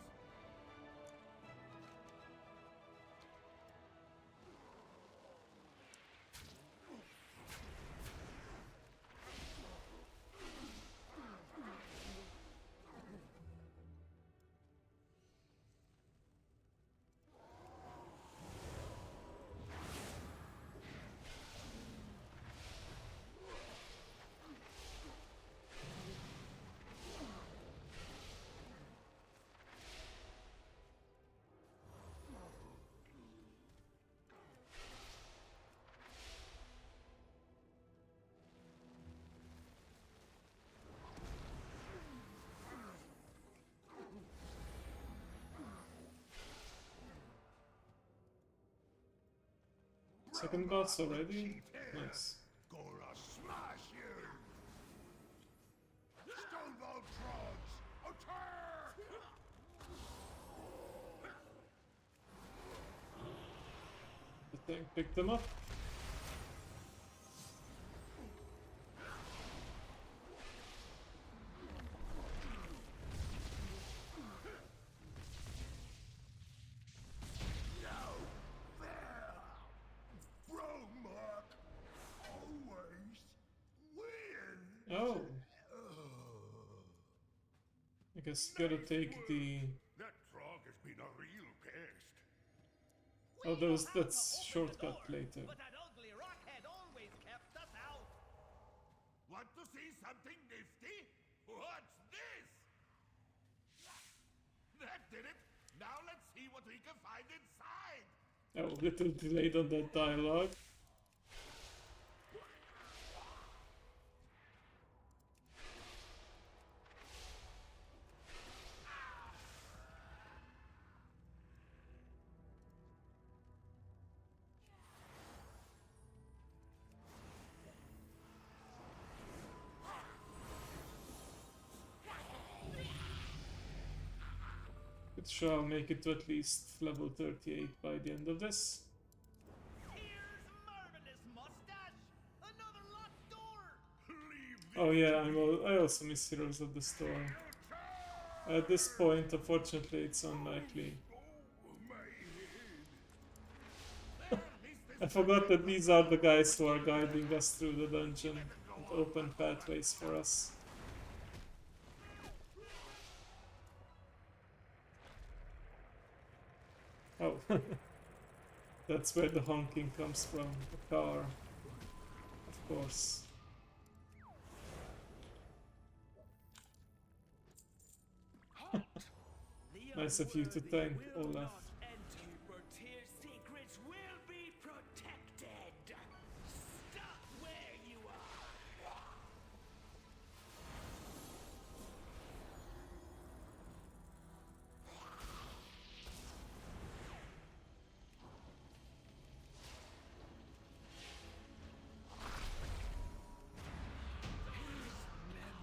Second boss already? Nice. Gonna smash you! Stonewall Trogs! Attack! The tank picked them up. Oh. I guess gotta take the. That frog has been a real pest. Oh, that's shortcut later. But that ugly rockhead always kept us out! Want to see something nifty? What's this? That did it! Now let's see what we can find inside! Oh, a little delayed on that dialogue. It shall make it to at least level 38 by the end of this. Oh yeah, I also miss Heroes of the Storm. At this point, unfortunately, it's unlikely. I forgot that these are the guys who are guiding us through the dungeon and open pathways for us. Oh, that's where the honking comes from, the car, of course. Nice of you to thank Olaf.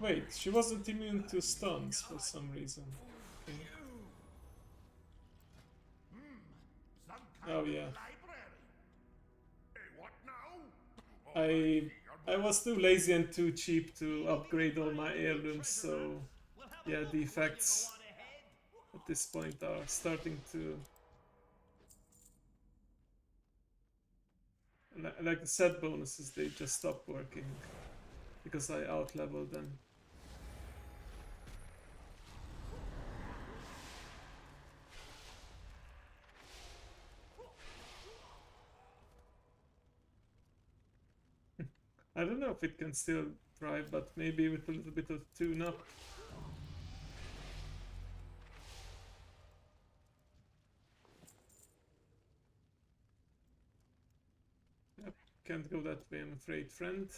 Wait, she wasn't immune to stuns for some reason. Okay. Oh yeah. I was too lazy and too cheap to upgrade all my heirlooms, so yeah, the effects at this point are starting to... Like the set bonuses, they just stop working because I out-leveled them. I don't know if it can still drive, but maybe with a little bit of tune-up. Yep, can't go that way, I'm afraid, friend.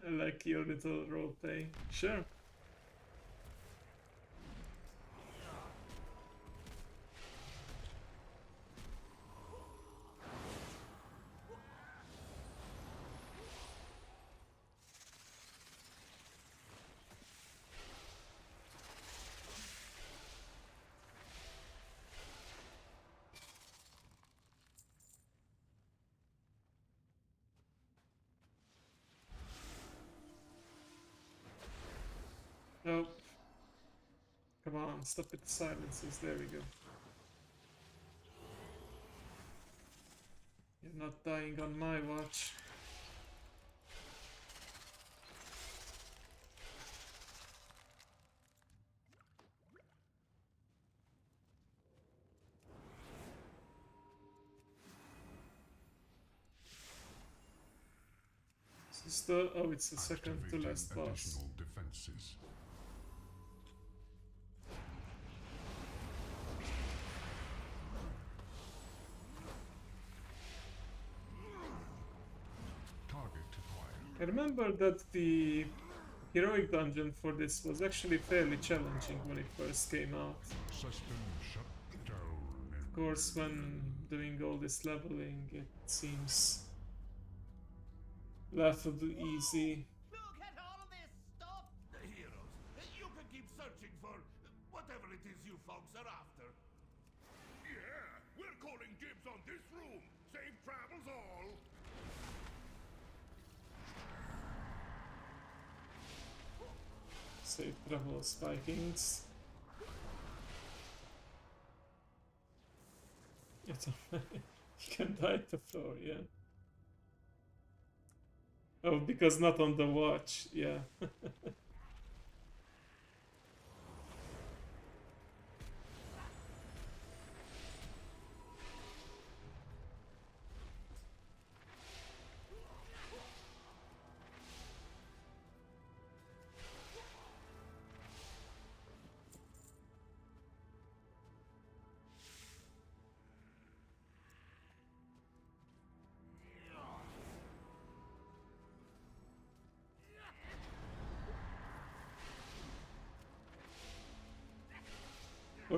I like your little roleplay. Sure. Oh. Come on, stop with the silences. There we go. You're not dying on my watch. Is this the... Oh, it's the second to last boss. Defenses. I remember that the heroic dungeon for this was actually fairly challenging when it first came out. Of course, when doing all this leveling, it seems laughably easy. Look at all of this stuff! The heroes. You can keep searching for whatever it is you folks are after. Yeah, we're calling dibs on this room. Safe travels all. Safe travels, Vikings. It's alright. You can die at the floor, yeah. Oh, because not on the watch, yeah.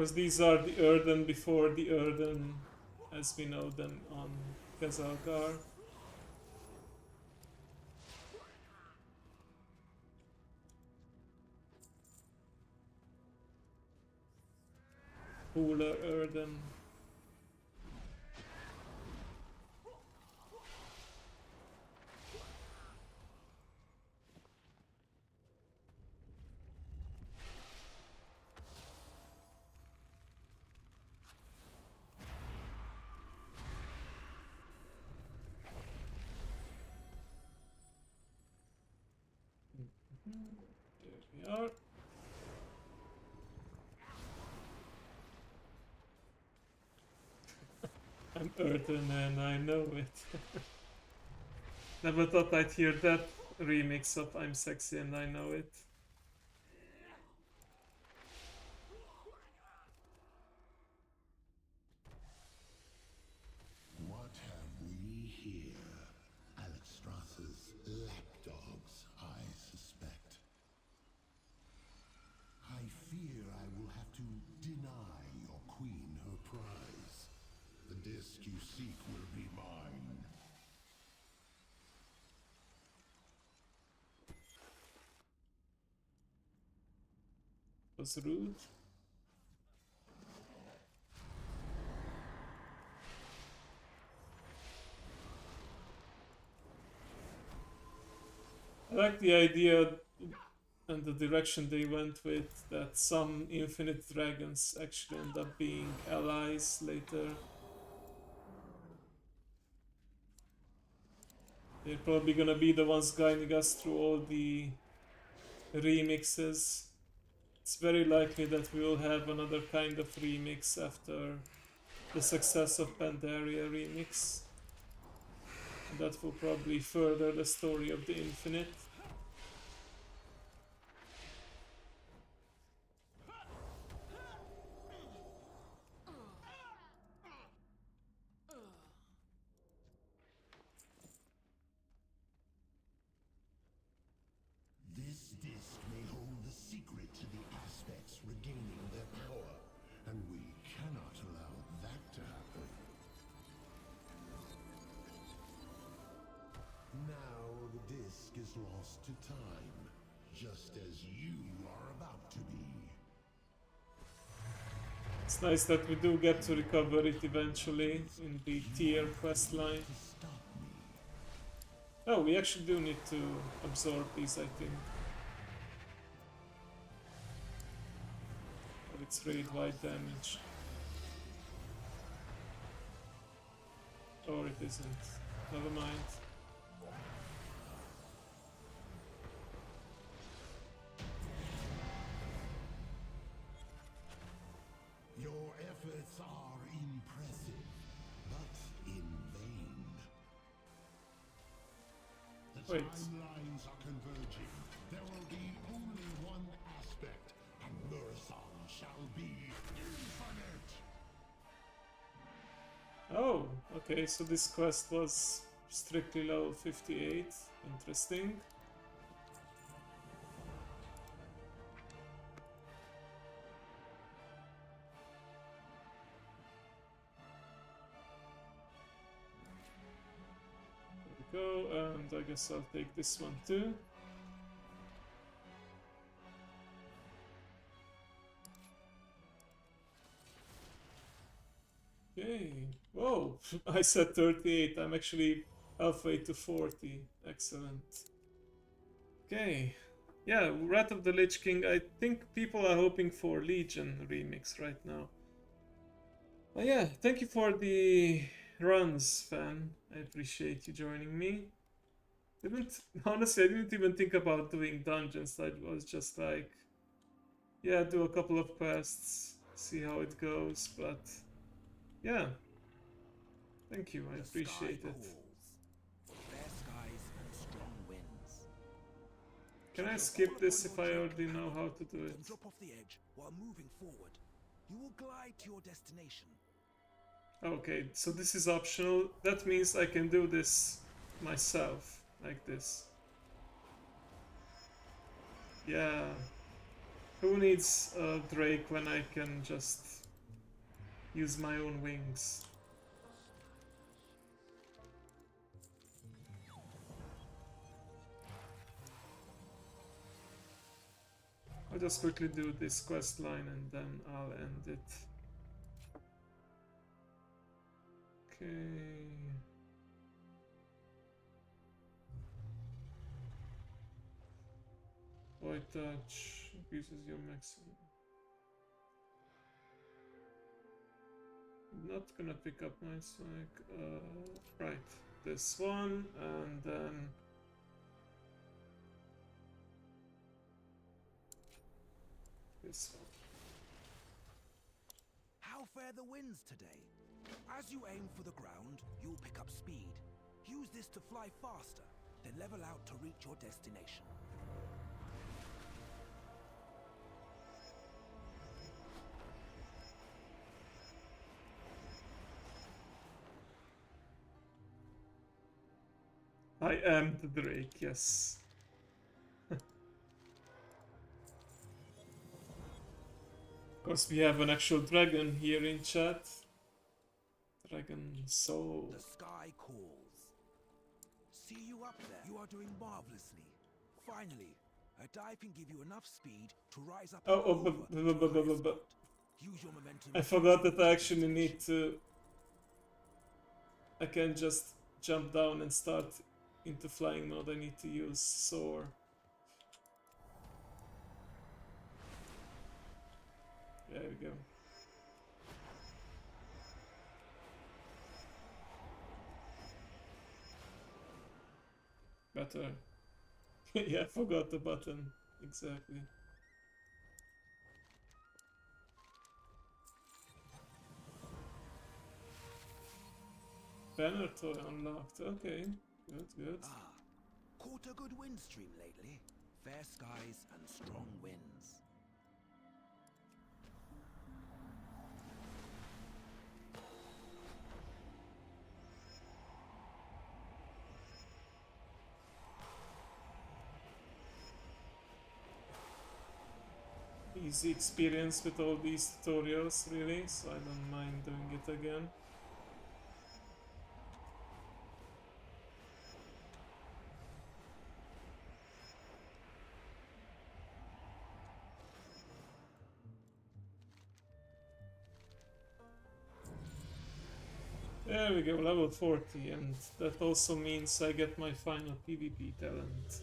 course, these are the Erden before the Erden as we know them on Kazalgar. Cooler Erden. There we are. I'm Earthen and I know it. Never thought I'd hear that remix of I'm Sexy and I Know It. What have we here? Alexstrasza's lapdogs, I suspect. I fear I will have to deny your queen her prize. The disc you seek will be mine. Was rude. I like the idea and the direction they went with, that some infinite dragons actually end up being allies later. They're probably gonna be the ones guiding us through all the remixes. It's very likely that we will have another kind of remix after the success of Pandaria remix. And that will probably further the story of the Infinite. This disc may hold the secret to the aspects regaining their power, and we cannot allow that to happen. Now the disc is lost to time, just as you are about to be. It's nice that we do get to recover it eventually in the tier questline. Oh, we actually do need to absorb these, I think. But it's raid-wide damage. Or it isn't. Never mind. Your efforts are impressive, but in vain. The Wait. timelines are converging. There will be only one aspect, and Murasang shall be infinite. Oh, okay, so this quest was strictly level 58. Interesting. There we go, and I guess I'll take this one too. Okay. Whoa, I said 38. I'm actually halfway to 40. Excellent. Okay. Yeah, Wrath of the Lich King. I think people are hoping for Legion remix right now. But yeah, thank you for the runs, fan. I appreciate you joining me. Honestly, I didn't even think about doing dungeons. I was just like, yeah, do a couple of quests, see how it goes, but yeah. Thank you, I appreciate it. Fair skies and strong winds. Can I skip this if I already know how to do it? Drop off the edge while moving forward. You will glide to your destination. Okay, so this is optional. That means I can do this myself, like this. Yeah. Who needs a Drake when I can just use my own wings? I'll just quickly do this quest line and then I'll end it. Okay. Void touch increases your maximum. I'm not gonna pick up my psych. Right, this one and then this one. How fare the winds today? As you aim for the ground, you'll pick up speed. Use this to fly faster, then level out to reach your destination. I am the Drake, yes. Of course, we have an actual dragon here in chat. Dragon soul. The sky calls. See you up there. You are doing marvelously. Finally, a dive can give you enough speed to rise up. Use your momentum. I forgot that I actually need to. I can't just jump down and start into flying mode. I need to use soar. There we go. Better. Yeah, I forgot the button. Exactly. Banner toy unlocked. Okay. Good, good. Ah, caught a good wind stream lately. Fair skies and strong winds. Easy experience with all these tutorials, really, so I don't mind doing it again. There we go, level 40, and that also means I get my final PvP talent.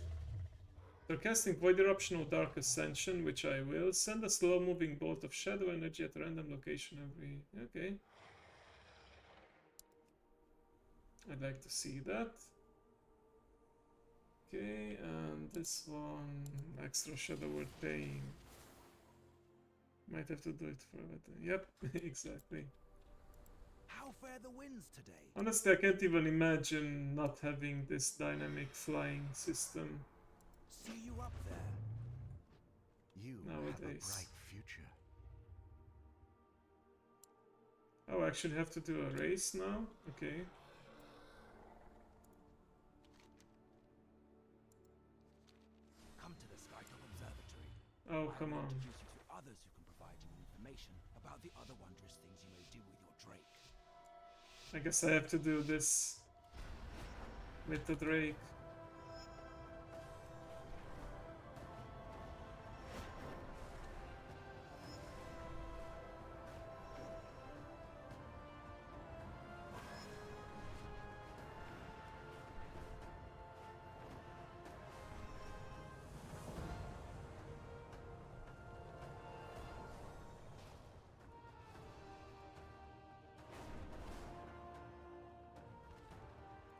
For casting Void Eruption or Dark Ascension, which I will, send a slow-moving bolt of shadow energy at a random location every... Okay. I'd like to see that. Okay, and this one... Extra shadow worth paying. Might have to do it for better. Yep, exactly. How fare the winds today? Honestly, I can't even imagine not having this dynamic flying system. See you up there. You nowadays. have a bright future. Oh, I actually have to do a race now? Okay. Come to the Skytop Observatory. Oh, come I will on. introduce you to others who can provide you with information about the other wondrous things you may do with your Drake. I guess I have to do this with the Drake.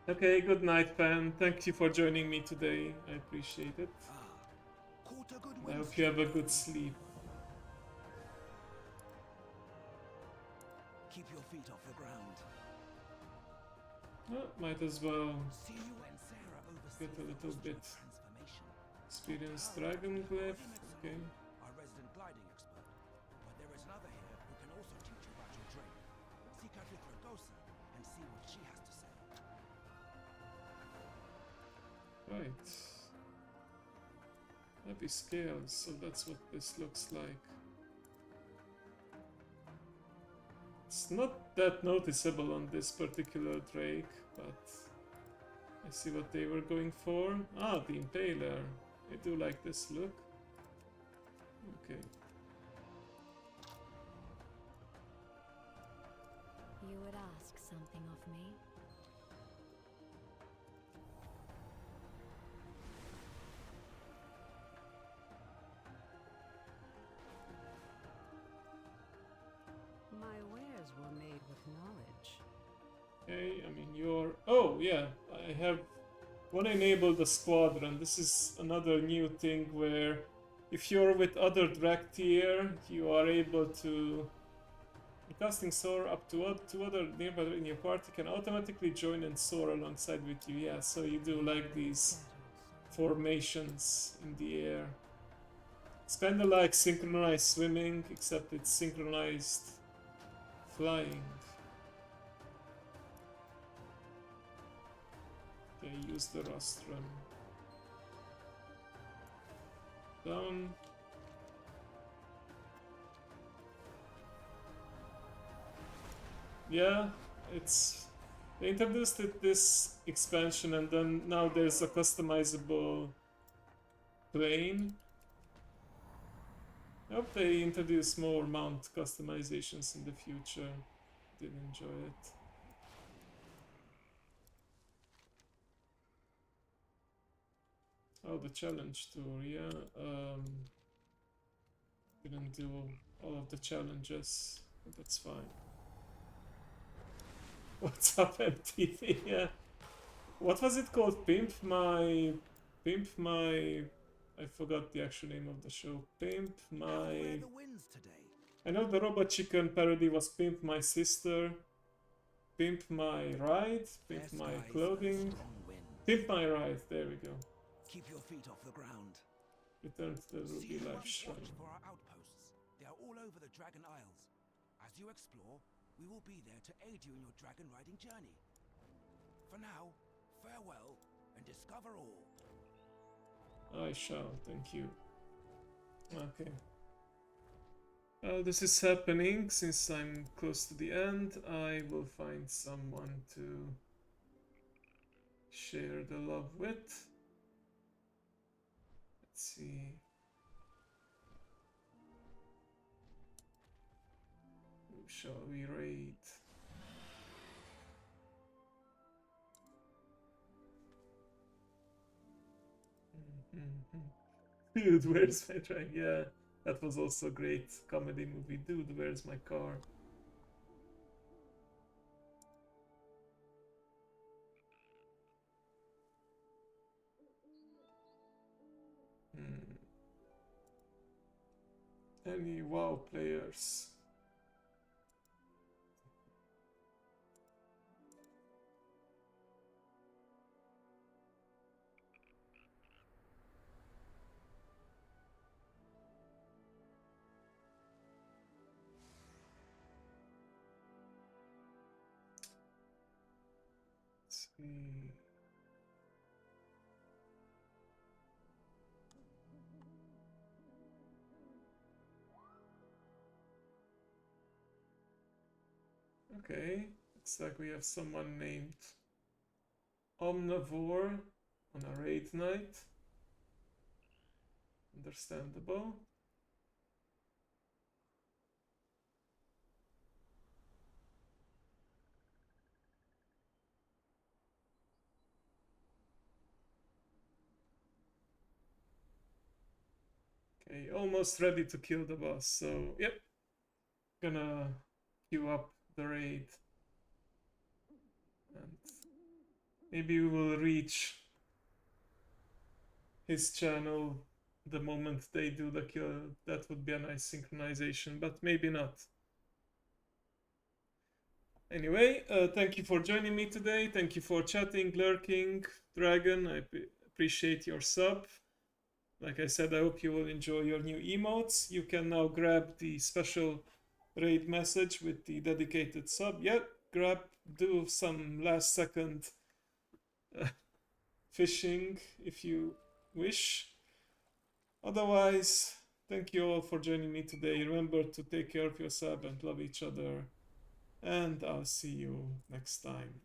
Okay, good night, Pan. Thank you for joining me today. I appreciate it. Caught a good I wind hope you have a stream. good sleep. Keep your feet off the ground. Oh, might as well See you when Sarah oversees get a the little bit transformation. experience Dragon Glyph. Okay. Our resident gliding expert. But there is another here who can also teach you about your Drake. Seek out Lycragosa and see what she has to say. Right. Heavy scales, so that's what this looks like. It's not that noticeable on this particular Drake, but I see what they were going for. Ah, the Impaler. I do like this look. Okay. You would ask something of me? My wares were made with knowledge. Okay, I mean you're... Oh, yeah, I have one enabled a squadron. This is another new thing where if you're with other Dracthyr, you are able to... Casting soar up to two other nearby in your party can automatically join and soar alongside with you. Yeah, so you do like these formations in the air. It's kind of like synchronized swimming, except it's synchronized flying. Okay, use the rostrum. Down. Yeah, it's... They introduced this expansion and then now there's a customizable plane. I hope they introduce more mount customizations in the future. Did enjoy it. Oh, the challenge tour, yeah. Didn't do all of the challenges, but that's fine. What's up, MTV? Yeah. What was it called? Pimp my... I forgot the actual name of the show. Pimp my... I know the Robot Chicken parody was Pimp My Sister. Pimp My Ride. Pimp My Clothing. Pimp My Ride. There we go. Keep your feet off the ground. Return to the Ruby Life Shrine. For our outposts. They are all over the Dragon Isles. As you explore, we will be there to aid you in your dragon riding journey. For now, farewell and discover all. I shall, thank you. Okay. Well, this is happening since I'm close to the end. I will find someone to share the love with. Let's see. Who shall we raid? Dude, where's my train? Yeah, that was also a great comedy movie. Dude, where's my car? Any WoW players? Let's see. Okay, looks like we have someone named Omnivore on a raid night. Understandable. Okay, almost ready to kill the boss, so yep. Gonna queue up the raid. And maybe we will reach his channel the moment they do the kill. That would be a nice synchronization, but maybe not. Anyway, thank you for joining me today. Thank you for chatting, lurking, Dragon. I appreciate your sub. Like I said, I hope you will enjoy your new emotes. You can now grab the special raid message with the dedicated sub. Yep, do some last second fishing if you wish. Otherwise, thank you all for joining me today. Remember to take care of yourself and love each other. And I'll see you next time.